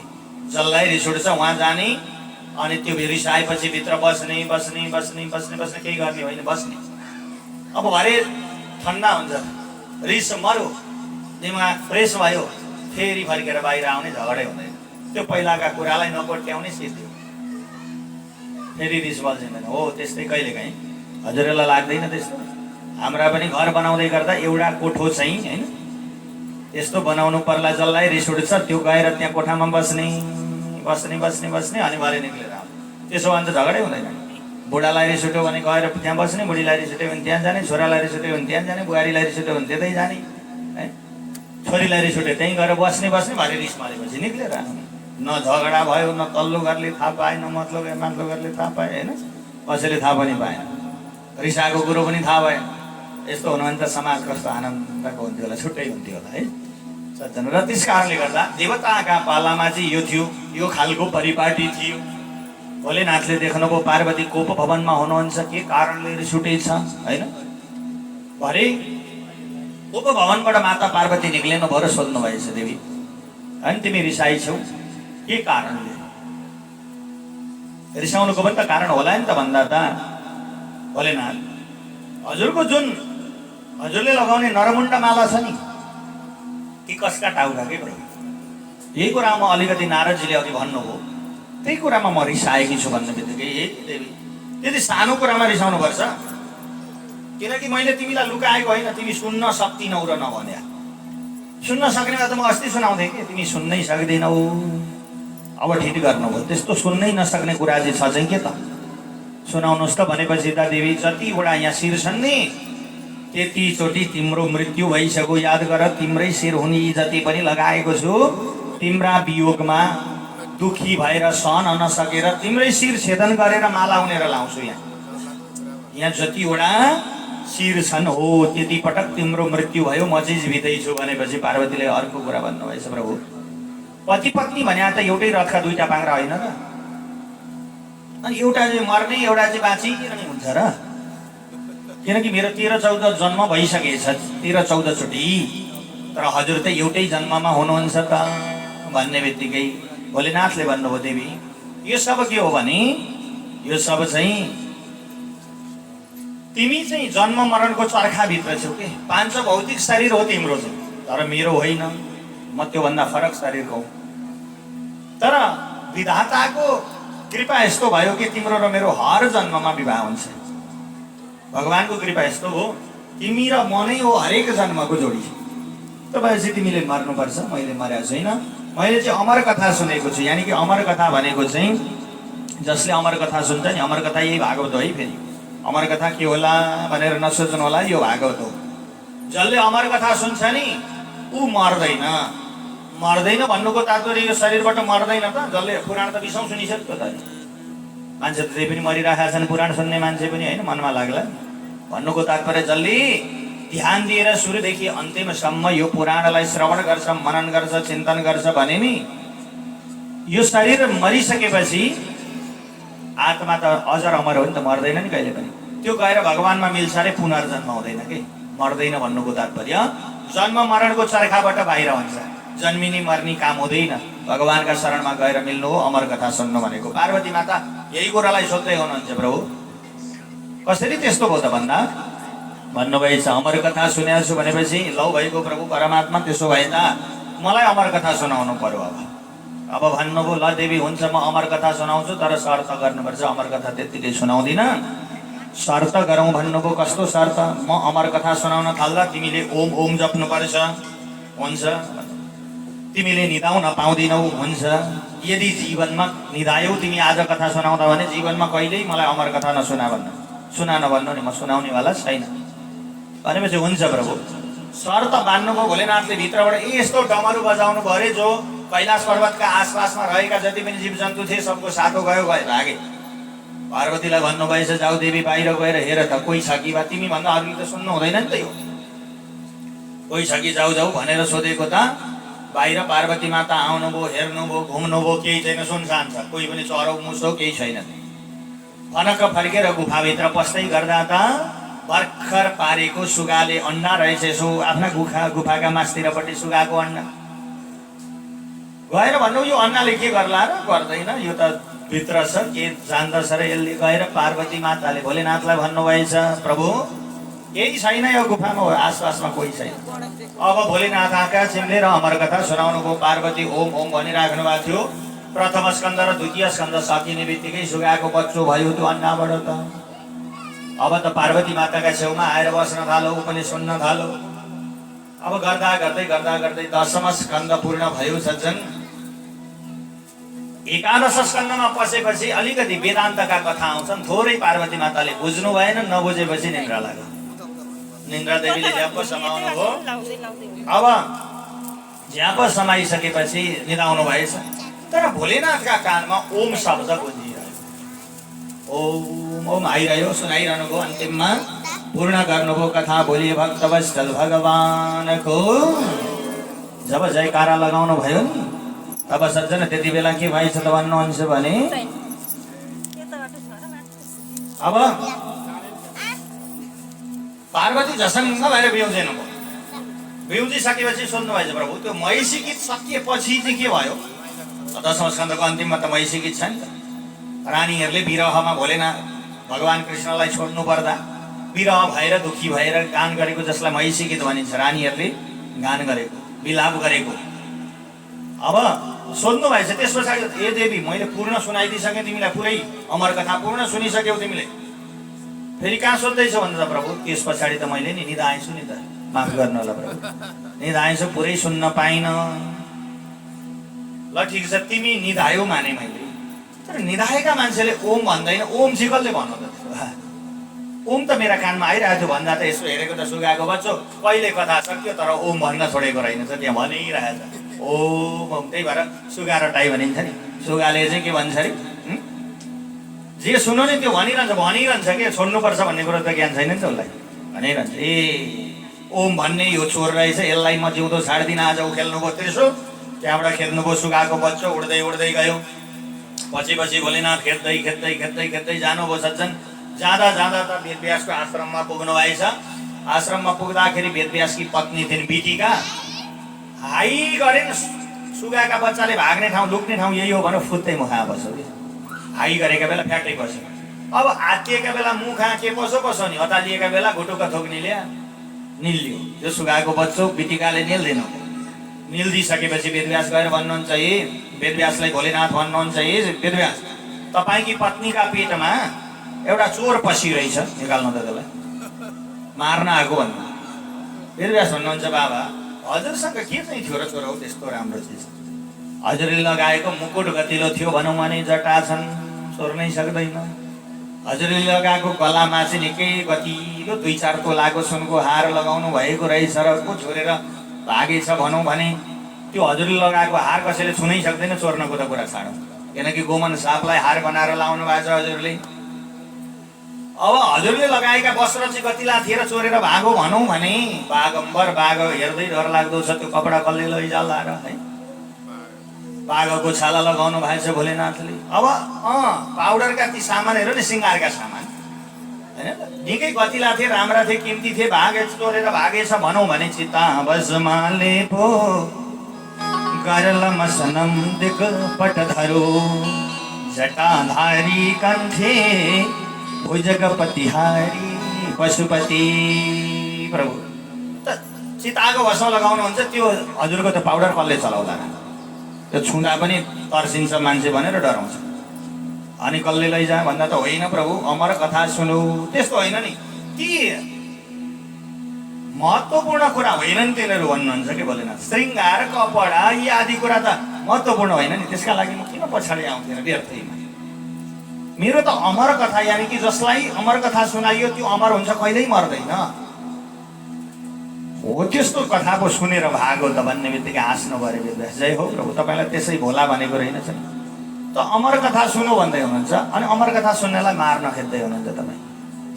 जसलाई रिस उठ्छ उहाँ जाने अनि त्यो रिसाएपछि भित्र बस्ने बस्ने बस्ने बस्ने बस्ने, केही गर्ने होइन, बस्ने। अब भरे ठन्डा हुन्छ, रिस मर्यो, दिमाग फ्रेस भयो, फेरि फर्केर बाहिर आउने, झगडै हुँदैन। त्यो पहिलाका कुरालाई नकोट्याउने सिद्धि, फेरि रिस बल्झिँदैन। हो त्यस्तै कहिलेकाहीँ हजुरलाई लाग्दैन त्यस्तो? हाम्रा पनि घर बनाउँदै गर्दा एउटा कोठो चाहिँ होइन यस्तो बनाउनु पर्ला जसलाई रिस उठ्छ त्यो गएर त्यहाँ कोठामा बस्ने बस्ने बस्ने बस्ने अनि भरे निक्लेर आउने, त्यसो भने त झगडै हुँदैन। बुढालाई रिस उठ्यो भने गएर त्यहाँ बस्ने, बुढीलाई रिस उठ्यो भने त्यहाँ जाने, छोरालाई रिस उठ्यो भने त्यहाँ जाने, बुहारीलाई रिस उठ्यो भने त्यतै जाने, है छोरीलाई रिस उठ्यो त्यहीँ गएर बस्ने बस्ने, भरे रिस मारेपछि निक्लेर आउने। न झगडा भयो, न तल्लो घरले थाहा पाए, न माथिल्लो घरले थाहा पाए, होइन कसैले थाहा पनि पाएन, रिसाएको कुरो पनि थाहा भएन। यस्तो हुनु भने त समाज कस्तो आनन्दको हुन्थ्यो होला, छुट्टै हुन्थ्यो होला है सज्जन। र त्यस कारणले गर्दा देवताका पालामा चाहिँ यो थियो, यो खालको परिपाटी थियो। भोलेनाथले देख्नुभयो पार्वती कोप भवनमा हुनुहुन्छ, के कारणले रिस उठेछ होइन। भरे कोप भवनबाट माता पार्वती निक्लिनु भयो र सोध्नु भएछ, देवी होइन तिमी रिसाइ छौ के कारणले? रिसाउनुको पनि त कारण होला नि त भन्दा त भोलेनाथ हजुरको जुन हजुरले लगाउने नरमुण्ड माला छ नि ती कसका टाउकाकै भयो। यही कुरामा अलिकति नारदजीले अघि भन्नुभयो, त्यही कुरामा म रिसाएकी छु भन्ने बित्तिकै हे देवी त्यति सानो कुरामा रिसाउनु पर्छ? किनकि मैले तिमीलाई लुकाएको होइन, तिमी सुन्न सक्दिनौ र नभन्या सुन्न सक्ने भए त म अस्ति सुनाउँथेँ कि तिमी सुन्नै सक्दैनौ। अब ठिक गर्नुभयो। त्यस्तो सुन्नै नसक्ने कुरा चाहिँ छ चाहिँ के त सुनाउनुहोस् त भनेपछि त देवी जतिवटा यहाँ शिर छन् नि त्यतिचोटि तिम्रो मृत्यु भइसक्यो। याद गर तिम्रै शिर हुने जति पनि लगाएको छु तिम्रा वियोगमा दुखी भएर सहन नसकेर तिम्रै शिर छेदन गरेर माला उनेर लाउँछु। यहाँ जतिवटा शिर छन् हो त्यति पटक तिम्रो मृत्यु भयो, म चाहिँ जीवितै छु भनेपछि पार्वतीले अर्को कुरा भन्नुभएछ प्रभु पति पत्नी भने त एउटै रथका दुईटा पाङ्रा होइन र? अनि एउटा चाहिँ मर्ने एउटा चाहिँ बाँचिरहने हुन्छ र? किनकि मेरो 13-14 जन्म भइसकेछ, 13-14 चोटि। तर हजुर त एउटै जन्ममा हुनुहुन्छ त भन्ने बित्तिकै भोलेनाथले भन्नुभयो देवी यो सब के हो भने यो सब चाहिँ तिमी चाहिँ जन्म मरणको चर्खाभित्र छौ के। पाञ्च भौतिक शरीर हो तिम्रो चाहिँ, तर मेरो होइन। म त्योभन्दा फरक शरीरको हो। तर विधाताको कृपा यस्तो भयो कि तिम्रो र मेरो हर जन्ममा विवाह हुन्छ। भगवानको कृपा यस्तो हो तिमी र म नै हो हरेक जन्मको जोडी। तपाईँपछि तिमीले मर्नुपर्छ, मैले मरेको छैन। मैले चाहिँ अमर कथा सुनेको छु। यानि कि अमर कथा भनेको चाहिँ जसले अमर कथा सुन्छ नि, अमर कथा यही भागवत हो है। फेरि अमर कथा के होला भनेर नसोच्नु होला, यो भागवत हो। जसले अमर कथा सुन्छ नि ऊ मर्दैन। मर्दैन भन्नुको तात्पर्य यो शरीरबाट मर्दैन त। जसले पुराण त विषौँ सुनिसक्यो त। मान्छे त त्यही पनि मरिरहेका छन्, पुराण सुन्ने मान्छे पनि होइन, मनमा लाग्ला भन्नुको तात्पर्य जसले ध्यान दिएर सुरुदेखि अन्तिमसम्म यो पुराणलाई श्रवण गर्छ, मनन गर्छ, चिन्तन गर्छ भने नि यो शरीर मरिसकेपछि आत्मा त अजर अमर हो नि त, मर्दैन नि कहिले पनि। त्यो गएर भगवानमा मिल्छ अरे, पुनर्जन्म हुँदैन कि। मर्दैन भन्नुको तात्पर्य जन्म मरणको चर्खाबाट बाहिर हुन्छ। जन्मिनी मर्नी काम हुँदैन, भगवानका शरणमा गएर मिल्नु हो अमर कथा सुन्नु भनेको। पार्वती माता यही कुरालाई सोध्दै हुनुहुन्छ प्रभु कसरी त्यस्तो भयो त भन्दा भन्नुभएछ अमर कथा सुनेको छु भनेपछि लौ भएको प्रभु परमात्मा त्यसो भए त मलाई अमर कथा सुनाउनु पर्यो। अब भन्नुभयो ल देवी हुन्छ म अमर कथा सुनाउँछु, तर शर्त गर्नुपर्छ। अमर कथा त्यत्तिकै सुनाउँदिन, शर्त गरौँ भन्नुभयो। कस्तो शर्त? म अमर कथा सुनाउन थाल्दा तिमीले ओम ओम जप्नु पर्छ। हुन्छ। तिमीले निदाउन पाउँदिनौ। हुन्छ। यदि जीवनमा निदायौ तिमी आज कथा सुनाउँदा भने जीवनमा कहिल्यै मलाई अमर कथा नसुना भन्नु, सुना नभन्नु नि, म सुनाउनेवाला छैन भनेपछि हुन्छ प्रभु। शर्त मान्नुभयो भोलेनाथले। भित्रबाट यस्तो डमरू बजाउनु भयो अरे जो कैलाश पर्वतका आसपासमा रहेका जति पनि जीव जन्तु थिए सबको सातो गयो भागे। पार्वतीलाई भन्नुभएछ जाऊ देवी बाहिर गएर हेर त कोही छ कि बा। तिमी भन्दा अरूले त सुन्नु हुँदैन नि त, यो कोही छ कि जाऊ जाऊ भनेर सोधेको त बाहिर पार्वती माता आउनुभयो, हेर्नुभयो, घुम्नुभयो, केही छैन, सुनसान छ। कोही पनि चरो मुसो केही छैन। फनक्क फर्केर गुफाभित्र पस्दै गर्दा त भर्खर पारेको सुगाले अन्डा रहेछ। यसो आफ्ना गुफाका मास्तिरपट्टि सुगाको अन्डा गएर भन्नु यो अन्डाले के गर्ला र? गर्दैन, यो त भित्र छ, के जान्दछ र यसले। गएर पार्वती माताले भोलेनाथलाई भन्नुभएछ प्रभु केही छैन यो गुफामा, आसपासमा कोही छैन। अब भोलेनाथ आँखा चिम्लेर अमर कथा सुनाउनुभयो। पार्वती ओम ओम भनिराख्नु भएको थियो। प्रथम स्कन्द र द्वितीय स्कन्द सकिने बित्तिकै सुगाको बच्चो भयो त्यो अन्डाबाट त। अब त पार्वती माताका छेउमा आएर बस्न थालो, ऊ पनि सुन्न थालो। अब गर्दा गर्दै 10औं स्कन्द पूर्ण भयो सज्जन। 11 स्कन्दमा पसेपछि अलिकति वेदान्तका कथा आउँछन्। थोरै पार्वती माताले बुझ्नु भएन, नबुझेपछि निन्द्रा लाग्यो। निन्द्रा देवीले झ्याप्प समाउनु भयो। अब झ्याप्प समाइसकेपछि निदाउनु भएछ। तर भोलेनाथका कानमा ओम शब्द गुन्जिरह्यो। ओम ओम आइरह्यो, सुनाइरहनु भयो। अन्तिममा पूर्ण गर्नुभयो कथा। भोलि भक्तवत्सल भगवानको जब जयकारा लगाउनु भयो नि तब सज्जन त्यति बेला के भएछ त भन्नुहुन्छ भने अब पार्वती झसङ्ग भएर बिउजिनु भयो। बिउजिसकेपछि सोध्नु भएछ प्रभु त्यो महिषी गीत सकिएपछि चाहिँ के भयो? 10औं स्कन्धको अन्तिममा त महिषी गीत छ नि त। रानीहरूले विरहमा भोलेनाथ भगवान कृष्णलाई छोड्नु पर्दा विरह भएर दुखी भएर गान गरेको जसलाई महिषी गीत भनिन्छ। रानीहरूले गान गरेको, विलाप गरेको। अब सोध्नु भएछ त्यस पछाडि ए देवी मैले पूर्ण सुनाइदिइसकेँ तिमीलाई, पुरै अमर कथा पूर्ण सुनिसक्यौ तिमीले, फेरि कहाँ सोध्दैछौ भन्दा प्रभु त्यस पछाडि त मैले नि निदाएछु नि त। माफ गर्नु होला प्रभु, निधाएछु पुरै सुन्न पाइन। ल ठिक छ, तिमी निधायो माने मैले, तर निधाएका मान्छेले ओम भन्दैन, ओम चाहिँ कसले भन्नु त? ओम त मेरा कानमा आइरहेको थियो भन्दा त यसो हेरेको त सुगाको बच्चो कहिले कथा सक्यो तर ओम भन्न छोडेको रहेनछ, त्यहाँ भनिरहेछ ओम ओम। त्यही भएर सुगा र टाई भनिन्छ नि, सुगाले चाहिँ के भन्छ अरे, जे सुन्यो नि त्यो भनिरहन्छ के, छोड्नुपर्छ भन्ने कुरो त ज्ञान छैन नि त उसलाई, भनिरहन्छ ए ओम भन्ने यो चोर रहेछ, यसलाई म जिउँदो छाड्दिनँ, आज ऊ खेल्नुभयो त्रिशो, त्यहाँबाट खेल्नुभयो सुगाको बच्चो, उड्दै उड्दै गयो। पछि भोलेनाथ खेद्दै खेद्दै खेद्दै खेद्दै जानुभयो सज्जन। जाँदा जाँदा त वेदव्यासको आश्रममा पुग्नु भएछ। आश्रममा पुग्दाखेरि वेदव्यासकी पत्नी थिइन् बिटिका, हाई गरे सुगाका बच्चाले भाग्ने ठाउँ लुक्ने ठाउँ यही हो भनेर फुत्तै मुखा बस्यो कि, हाई गरेका बेला फ्याक्ट्री बस्यो। अब आत्तिएका बेला मुखा के पसो नि, अतालिएका बेला घुटुका थोक्ने ल्या निल्यो। यो सुगाको बच्चो बिटिकाले निल्दैन। निल्दिसकेपछि वेदव्यास गएर भन्नुहुन्छ, ए वेदव्यासलाई भोलेनाथ भन्नुहुन्छ, ए वेदव्यास तपाईँकी पत्नीका पेटमा एउटा चोर पसिरहेछ, निकाल्नु त त्यसलाई, मार्न आएको भन्नु। वेदव्यास भन्नुहुन्छ, बाबा हजुरसँग के चाहिँ थियो र छोरा हो त्यस्तो राम्रो चिज? हजुरले लगाएको मुकुट गतिलो थियो भनौँ भने, जटा छन् चोर्नै सक्दैन। हजुरले लगाएको गलामा चाहिँ निकै गतिलो 2-4 तोलाको सुनको हार लगाउनु भएको रहेछ र को छोडेर भागेछ भनौँ भने, त्यो हजुरले लगाएको हार कसैले छुनै सक्दैन, चोर्नको त कुरा छाडौँ, किनकि गोमन सापलाई हार बनाएर लाउनु भएको छ हजुरले। अब हजुरले लगाएका वस्त्र चाहिँ गतिला थिए र चोरेर भागो भनौँ भने, बागम्बर बाघ हेर्दै डर लाग्दो छ, त्यो कपडा कसले लैजाला र है, बाघको छाला लगाउनु भएछ भोलेनाथले। अब पाउडरका ती सामानहरू नि सिँगारका सामान होइन, निकै गतिला थिए, राम्रा थिए, किम्ती थिए, चोरेर भागेछ भनौँ भने, चिता बसमाले पो गरल मसनम दिक पटधरो जटाधारी कण्ठे भुजगपतिहारी पशुपति। प्रभु त चिताको भस्म लगाउनुहुन्छ, त्यो हजुरको त पाउडर कसले चलाउला र? त्यो छुँदा पनि तर्सिन्छ मान्छे भनेर डराउँछ। अनि कसले लैजा भन्दा त होइन प्रभु, अमर कथा सुनौ, त्यस्तो होइन नि, ती महत्त्वपूर्ण कुरा होइनन् तिनीहरू भन्नुहुन्छ कि भोलेनाथ। श्रृङ्गार कपडा यी आदि कुरा त महत्त्वपूर्ण होइन नि, त्यसका लागि म किन पछाडि आउँथेन व्यर्थैमा? मेरो त अमर कथा, यानि कि जसलाई अमर कथा सुनाइयो त्यो अमर हुन्छ, कहिल्यै मर्दैन हो। त्यस्तो कथा पो सुनेर भागो त भन्ने बित्तिकै हाँस्नु पऱ्यो वेदव्यास। जय हो प्रभु, तपाईँलाई त्यसै भोला भनेको रहेनछ नि, त अमर कथा सुन्नु भन्दै हुनुहुन्छ, अनि अमर कथा सुन्नेलाई मार्न खेद्दै हुनुहुन्छ तपाईँ।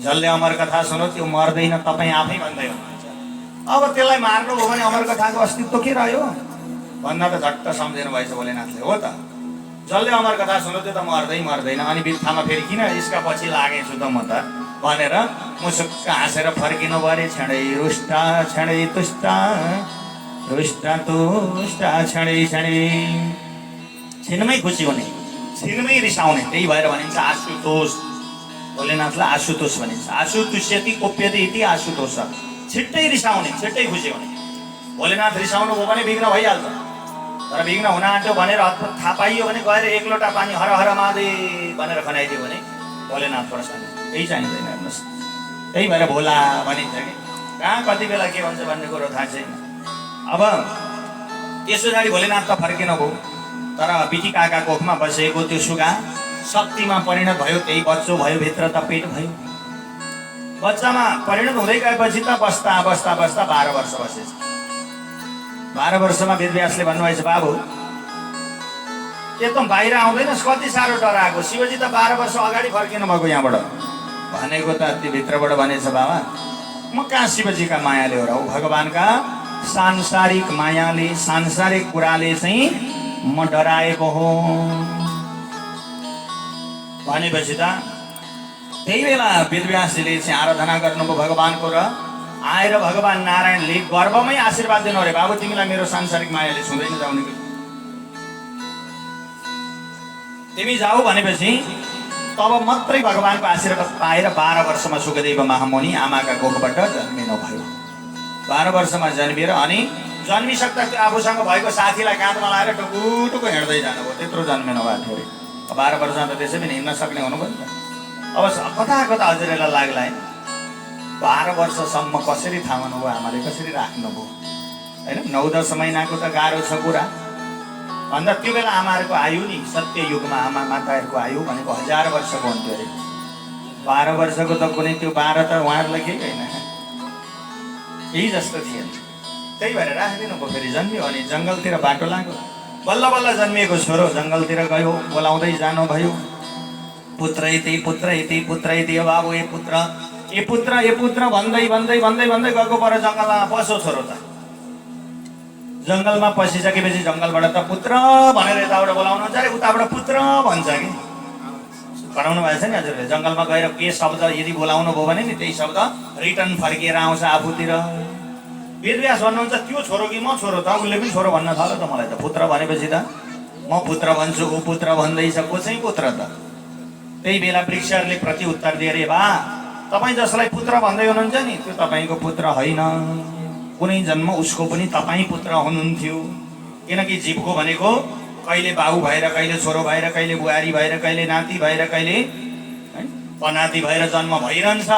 जसले अमर कथा सुन्यो त्यो मर्दैन, तपाईँ आफै भन्दै हुनुहुन्छ। अब त्यसलाई मार्नुभयो भने अमर कथाको अस्तित्व के रह्यो भन्दा त झट्ट सम्झिनु भएछ भोलेनाथले। हो त, जसले अमर कथा सुन्यो त्यो त मर्दैन। अनि बित्थामा फेरि किन यसका पछि लागेछु त म त भनेर मुसुक्क हाँसेर फर्किनु पऱ्यो। छेडै रुष्टा छेडै तुष्टा, रुष्टा तुष्टा छेडै छेडै, छिनमै खुसी हुने, छिनमै रिसाउने, त्यही भएर भनिन्छ आशुतोष। भोलेनाथलाई आशुतोष भनिन्छ। आशुतुष्यति कोप्यति इति आशुतोष, छिट्टै रिसाउने, छिट्टै खुसी हुने। भोलेनाथ रिसाउनु भयो भने विघ्न भइहाल्छ, तर विघ्न हुन आँट्यो भनेर हतपत थाहा पाइयो भने गएर 1 लोटा पानी हर हर महादेव भनेर खनाइदियो भने भोलेनाथ प्रसन्न। केही चाहिँदैन हेर्नुहोस्, त्यही भएर भोला भनिन्छ कि। कहाँ कति बेला के भन्छ भन्ने कुरो थाहा छैन। अब त्यसो जारी भोलेनाथ त फर्किनु भयो, तर बिटिकाका कोखमा बसेको त्यो सुगा शक्तिमा परिणत भयो, त्यही बच्चो भयो, भित्र त पेट भयो। बच्चामा परिणत हुँदै गएपछि त बस्दा 12 वर्ष बसेछ। 12 वर्षमा वेदव्यासले भन्नुभएछ, बाबु एकदम बाहिर आउँदैनस्, कति साह्रो डराएको। शिवजी त 12 वर्ष अगाडि फर्किनु भएको यहाँबाट भनेको त त्यो भित्रबाट भनेछ, बाबा म कहाँ शिवजीका मायाले हो र, भगवान्का सांसारिक मायाले, सांसारिक कुराले चाहिँ म डराएको हो भनेपछि त त्यही बेला वेदव्यासजीले चाहिँ आराधना गर्नुभयो भगवानको र आएर भगवान नारायणले गर्वमै आशीर्वाद दिनु अरे, बाबु तिमीलाई मेरो सांसारिक मायाले छुँदैन जाउने, तिमी जाऊ भनेपछि तब मात्रै भगवानको आशीर्वाद पाएर 12 वर्षमा सुखदेव महामुनि आमाका कोखबाट जन्मिनु भयो। 12 वर्षमा जन्मिएर अनि जन्मिसक्दा त्यो आफूसँग भएको साथीलाई काँधमा लाएर टुकुटुकु हिँड्दै जानुभयो, त्यत्रो जन्मिनु भएको थियो अरे। 12 वर्षमा त त्यसै पनि हिँड्न सक्ने हुनुभयो नि त। अब कता कता हजुरहरूलाई लाग्ला है 12 वर्षसम्म कसरी थाम्नु भयो आमाले, कसरी राख्नुभयो होइन? 9-10 महिनाको त गाह्रो छ कुरा। भन्दा त्यो बेला आमाहरूको आयु नि सत्य युगमा आमा माताहरूको आयु भनेको 1000 वर्षको हुन्थ्यो अरे। 12 वर्षको त कुनै त्यो 12 त उहाँहरूलाई केही होइन, यही जस्तो थिएन। त्यही भएर राखिदिनु भयो। फेरि जन्मियो अनि जङ्गलतिर बाटो लाग्यो। बल्ल बल्ल जन्मिएको छोरो जङ्गलतिर गयो, बोलाउँदै जानुभयो, पुत्र यति पुत्र यति पुत्र यति, हो बाबु ए पुत्र ए पुत्र ए पुत्र भन्दै भन्दै भन्दै भन्दै गएको पर जङ्गलमा पस्यो छोरो त। जङ्गलमा पसिसकेपछि जङ्गलबाट त पुत्र भनेर यताबाट बोलाउनुहुन्छ अरे, उताबाट पुत्र भन्छ कि। कराउनु भएको छ नि हजुरले? जङ्गलमा गएर के शब्द यदि बोलाउनु भयो भने नि त्यही शब्द रिटर्न फर्किएर आउँछ आफूतिर। वेदव्यास भन्नुहुन्छ त्यो छोरो कि म छोरो त? उसले पनि छोरो भन्न थाल्यो त मलाई त। पुत्र भनेपछि त म पुत्र भन्छु, ऊ पुत्र भन्दैछ, को चाहिँ पुत्र त? त्यही बेला वृक्षहरूले प्रति उत्तर दिए अरे, बा तपाईँ जसलाई पुत्र भन्दै हुनुहुन्छ नि त्यो तपाईँको पुत्र होइन। कुनै जन्म उसको पनि तपाईँ पुत्र हुनुहुन्थ्यो। किनकि जीवको भनेको कहिले बाउ भएर, कहिले छोरो भएर, कहिले बुहारी भएर, कहिले नाति भएर, कहिले पनाति भएर जन्म भइरहन्छ।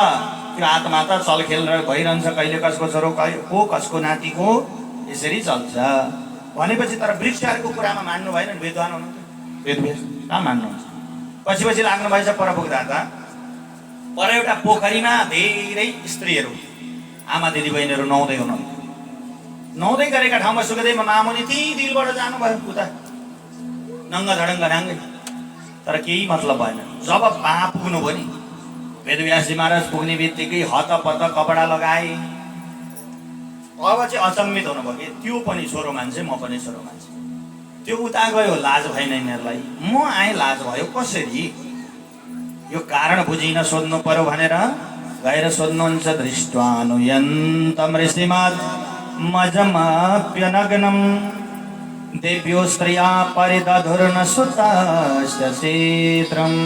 त्यो आत्मा त चलखेल भइरहन्छ, कहिले कसको छोरो को कसको नातिको, यसरी चल्छ भनेपछि। तर वृक्षहरूको कुरामा मान्नु भएन। विद्वान हुनुहुन्थ्यो वेदव्यास, कहाँ मान्नुहुन्छ? पछि पछि लाग्नु भएछ पर पुग्दा पर एउटा पोखरीमा धेरै स्त्रीहरू आमा दिदी बहिनीहरू नुहाउँदै हुनुहुन्थ्यो। नुहाउँदै गरेका ठाउँमा सुखदेव मामुनि ती दिलबाट जानुभयो उता नङ्गा झडङ्ग नाङ्गै। तर केही मतलब भएन। जब पा पुग्नु भयो नि, वेदव्यासजी महाराज पुग्ने बित्तिकै हतपत कपडा लगाए। अब चाहिँ अचम्मित हुनुभयो कि त्यो पनि छोरो मान्छे, म पनि छोरो मान्छे। त्यो उता गयो, लाज भएन यिनीहरूलाई। म आएँ, लाज भयो कसरी? यो कारण बुझिन सोध्नु पर्यो भनेर गएर सोध्नुहुन्छ। दृष्ट्वानुयन्तं ऋषिमात् मजमप्यनग्नं देव्यो स्त्रिया परिदधुर्न सुतस्य क्षेत्रम्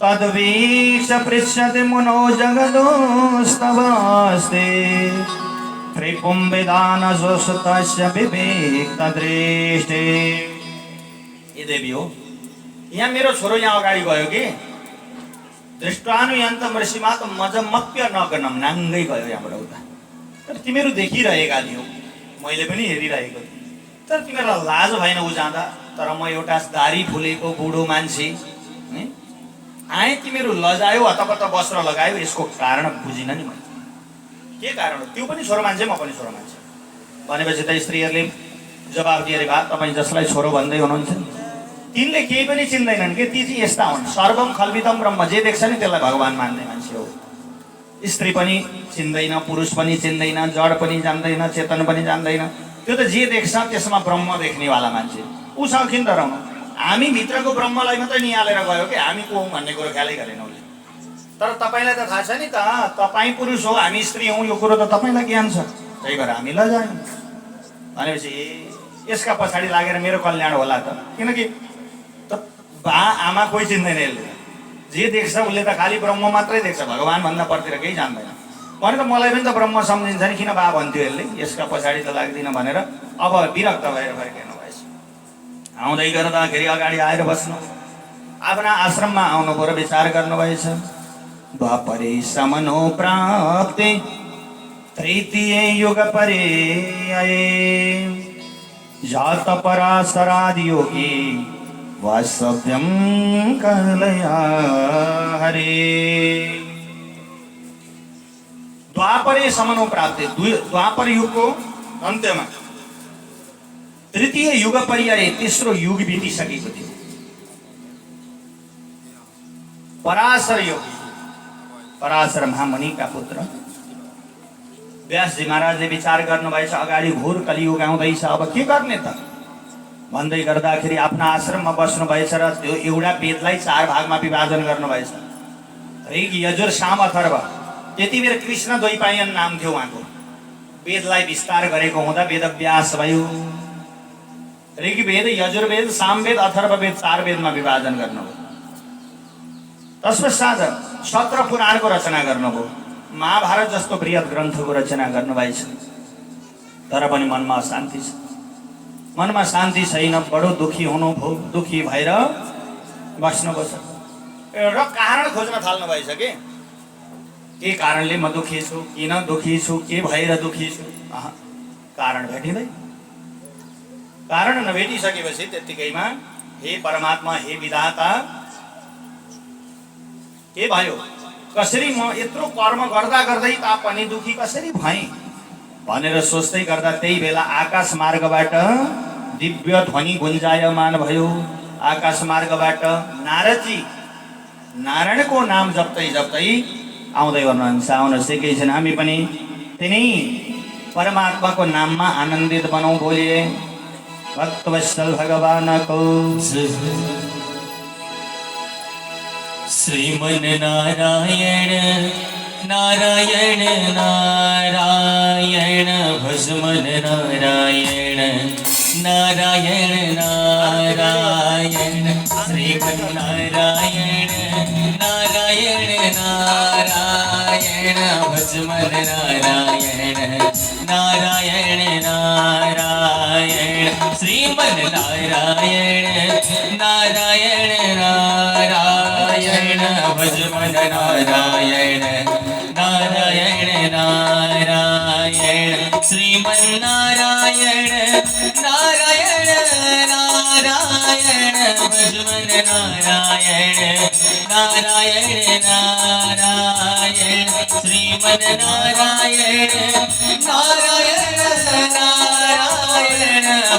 तद्वीक्ष पृच्छति मुनो जगदोस्तवास्ते त्रिपुं विधानसो सुतस्य विवेक्तदृष्टे। ए देवी हो, यहाँ मेरो छोरो यहाँ अगाडि गयो कि दृष्टानुयन्तं ऋषिमात् मजमप्य नग्नं, नाङ्गै गयो यहाँबाट उता। तर तिमीहरू देखिरहेका थियौ, मैले पनि हेरिरहेको थिएँ। तर तिमीहरूलाई लाज भएन उ जाँदा? तर म एउटा दारी फुलेको बुढो मान्छे आएँ, तिमीहरू लजायो, हतपत वस्त्र लगायो। यसको कारण बुझिन नि मैले, के कारण हो? त्यो पनि छोरो मान्छे, म पनि छोरो मान्छे भनेपछि त स्त्रीहरूले जवाब दिए अरे, बा तपाईँ जसलाई छोरो भन्दै हुनुहुन्छ तिनले केही पनि चिन्दैनन् कि ती चाहिँ यस्ता हुन्। सर्वम खल्विदम ब्रह्म, जे देख्छ नि त्यसलाई भगवान् मान्ने मान्छे हो। स्त्री पनि चिन्दैन, पुरुष पनि चिन्दैन, जड पनि जान्दैन, चेतन पनि जान्दैन। त्यो त जे देख्छ त्यसमा ब्रह्म देख्नेवाला मान्छे। उसँग किन डराउनु? हामी भित्रको ब्रह्मलाई मात्रै निहालेर गयो कि हामी को हौँ भन्ने कुरो ख्यालै गरेन उसले। तर तपाईँलाई त थाहा छ नि त, तपाईँ पुरुष हो, हामी स्त्री हौँ, यो कुरो त तपाईँलाई ज्ञान छ। त्यही भएर हामी लजायौँ भनेपछि यसका पछाडि लागेर मेरो कल्याण होला त। किनकि बा आमा कोही चिन्दैन यसले, जे देख्छ उसले त खालि ब्रह्म मात्रै देख्छ, भगवान् भन्दा पर्तिर केही जान्दैन। भने त मलाई पनि त ब्रह्म सम्झिन्छ नि, किन बा भन्थ्यो यसले, यसका पछाडि त लाग्दिनँ भनेर अब विरक्त भएर फर्किनु भएछ। आउँदै गर्दाखेरि अगाडि आएर बस्नु, आफ्ना आश्रममा आउनु पऱ्यो, विचार गर्नुभएछ। द्वापरे समनो प्राप्ते तृतीय युग परे आए जात पराशरादि योगी वास्तव्यम कलया हरे। द्वापरे समनो प्राप्ते, द्वापर युगको अन्त्यमा तृतीय युग पर्याय, तेस्रो युग बितिसकेको थियो। पराशर योगी, पराशर महामुनिका पुत्र व्यासजी महाराजले विचार गर्नुभएछ, अगाडि घोर कलियुग आउँदैछ, अब के गर्ने त भन्दै गर्दाखेरि आफ्ना आश्रममा बस्नुभएछ र त्यो एउटा वेदलाई 4 भागमा विभाजन गर्नुभएछ। ऋग, यजुर, साम, अथर्व। त्यति बेर कृष्ण द्वैपायन नाम थियो उहाँको। वेदलाई विस्तार गरेको हुँदा वेदव्यास भयो। ऋग्वेद, यजुर्वेद, सामवेद, अथर्ववेद 4 वेदमा विभाजन गर्नुभयो। तत्पश्चात 17 पुराणको रचना गर्नुभयो। महाभारत जस्तो बृहत ग्रन्थको रचना गर्नुभएछ। तर पनि मनमा अशान्ति छ, मनमा शान्ति छैन, बडो दुखी हुनुभयो। दुखी भएर बस्नुभयो र कारण खोज्न थाल्नुभएछ कि के कारणले म दुखी छु, किन दुखी छु, के भएर दुखी छु? कारण भेटिँदैन। कारण नभेटिसकेपछि त्यत्तिकैमा हे परमात्मा, हे विधाता, के भयो? कसरी म यत्रो कर्म गर्दा गर्दै तापनि दुखी कसरी भएँ भनेर सोच्दै गर्दा त्यही बेला आकाश मार्गबाट दिव्य ध्वनि गुन्जायमान भयो। आकाश मार्गबाट नारदजी नारायणको नाम जप्दै जप्दै आउँदै गर्नुहुन्छ। आउनुहोस् एकैछिन हामी पनि तिनै परमात्माको नाममा आनन्दित बनौँ। बोलिए भक्तवत्सल भगवानको श्रीमन नारायण नारायण नारायण भजमन नारायण नारायण नारायण श्रीमन नारायण नारायण नारायण भजमन नारायण नारायण नारायण श्रीमन नारायण नारायण नारायण भजमन नारायण नारायण नारायण श्रीमन नारायण नारायण नारायण भजमन नारायण नारायण नारायण श्रीमन नारायण नारायण नारायण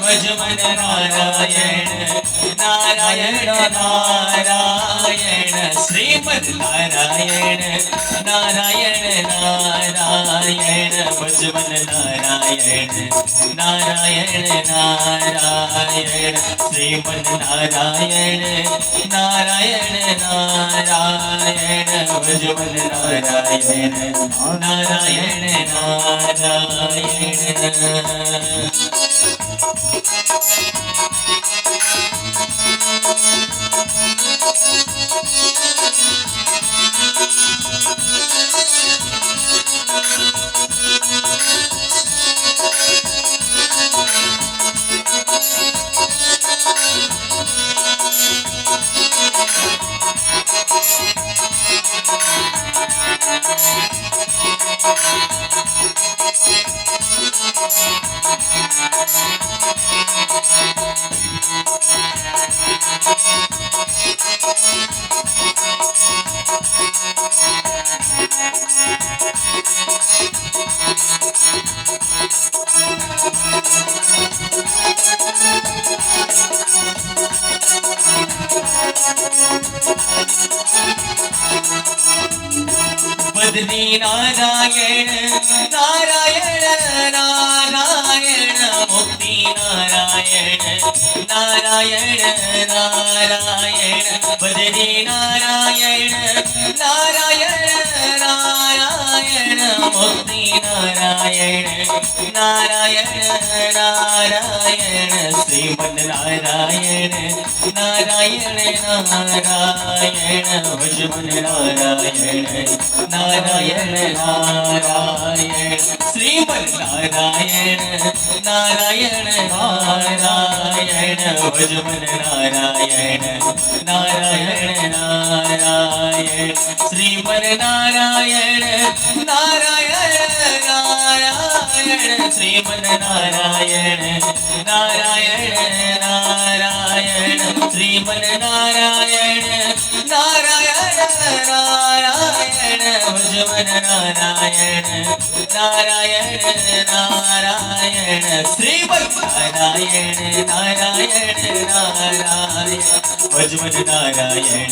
भजमन नारायण नारायण नारायण श्रीमन नारायण नारायण नारायण भजमन नारायण नारायण नारायण श्रीमन नारायण नारायण नारायण भजमन नारायण नारायण बद्री नारायण नारायण नारायण मुक्ति नारायण नारायण नारायण बद्री नारायण नारायण नारायण मुक्ति नारायण नारायण नारायण श्रीमन नारायण नारायण नारायण भजमन नारायण नारायण नारायण श्रीमन नारायण नारायण नारायण भजमन नारायण नारायण नारायण श्रीमन नारायण नारायण नारायण श्रीमन नारायण नारायण नारायण श्रीमन नारायण नारायण नारायण भजमन नारायण नारायण नारायण श्रीमन नारायण नारायण नारायण भजमन नारायण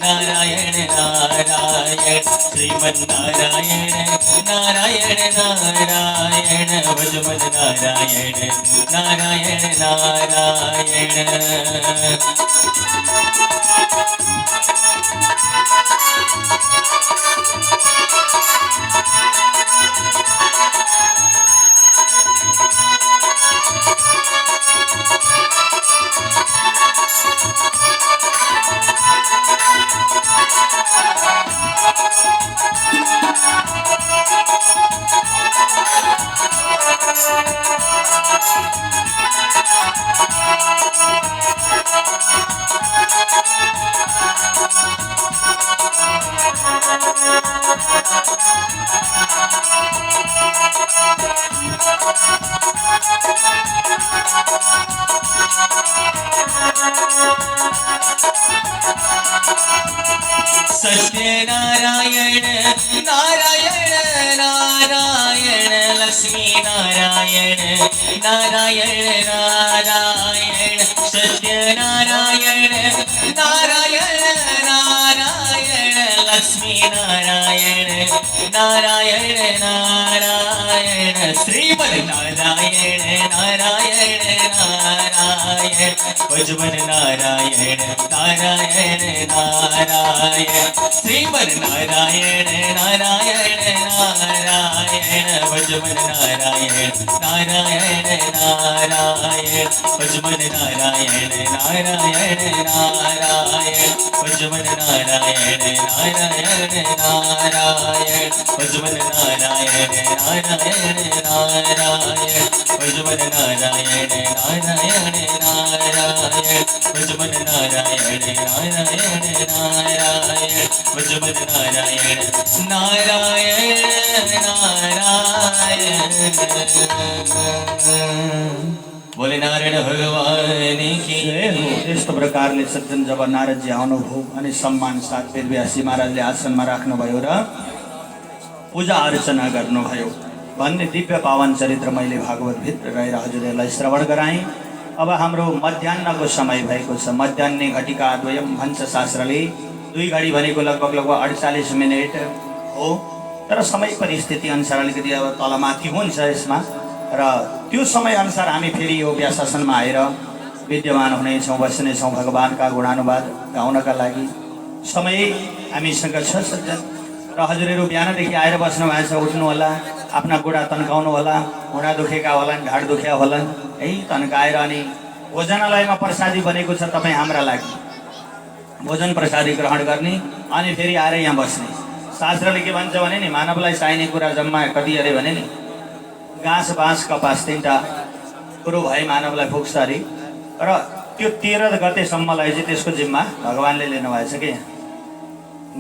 नारायण नारायण श्रीमन नारायण नारायण नारायण भजमन नारायण नारायण नारायण नारायण नारायण लक्ष्मी नारायण नारायण नारायण सत्यनारायण नारायण नारायण लक्ष्मी नारायण नारायण नारायण श्रीमन नारायण नारायण नारायण भजमन नारायण नारायण नारायण श्रीमन नारायण नारायण नारायण भजमन नारायण नारायण नारायण भजमन नारायण नारायण नारायण भजमन नारायण नारायण नारायण भजमन नारायण नारायण नारायण भजमन नारायण नारायण नारायण भजमन नारायण नारायण नारायण भजमन नारायण नारायण नारायण बोले नारायण भगवान की जय हो। यस्तो प्रकारले सज्जन जब नारदजी आउनुभयो अनि सम्मान साथ वेदव्यासी महाराजले आसनमा राख्नुभयो र पूजा अर्चना गर्नुभयो भन्ने दिव्य पावन चरित्र मैले भागवत भित्र रहेर हजुरहरूलाई श्रवण गराएँ। अब हाम्रो मध्याह्नको समय भएको छ। मध्याह्ने घटिका द्वयम भन्छ शास्त्रले। 2 घडी भनेको लगभग 48 मिनट हो, तर समय परिस्थिति अनुसार अलिकति अब तलमाथि हुन्छ यसमा र त्यो समय अनुसार हामी फेरि यो व्यासासनमा आएर विद्यमान हुनेछौँ, बस्नेछौँ भगवानका गुणानुवाद गाउनका लागि। समय हामीसँग छ सज्जन र हजुरहरू बिहानदेखि आएर बस्नु भएको छ। उठ्नु होला, आफ्ना गुडा तन्काउनु होला, घुँडा दुखेका होलान्, ढाड दुखेका होलान्, है तन्काएर अनि भोजनालयमा प्रसादी बनेको छ तपाईँ हाम्रा लागि। भोजन प्रसादी ग्रहण गर्ने अनि फेरि आएर यहाँ बस्ने। शास्त्रले के भन्छ भने नि मानवलाई चाहिने कुरा जम्मा कति अरे भने नि घाँस बाँस कपास 3टा कुरो भए मानवलाई पुग्छ अरे। र त्यो 13 गतेसम्मलाई चाहिँ त्यसको जिम्मा भगवान्ले लिनुभएछ कि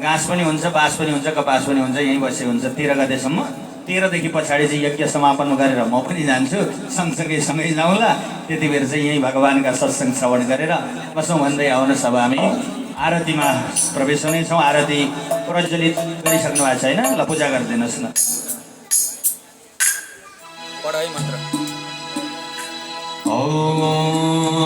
घाँस पनि हुन्छ, बाँस पनि हुन्छ, कपास पनि हुन्छ, यहीँ बसे हुन्छ 13 गतेसम्म। 13 देखि पछाडि चाहिँ यज्ञ समापन गरेर म पनि जान्छु, सँगसँगै सँगै जाउँला। त्यति बेर चाहिँ यहीँ भगवान्का सत्सङ्ग श्रवण गरेर बसौँ भन्दै आउनुहोस्। अब हामी आरतीमा प्रवेश हुनेछौँ। आरती प्रज्वलित गरिसक्नु भएको छ होइन? ल पूजा गरिदिनुहोस् न। पढाइ मन्त्र। ओम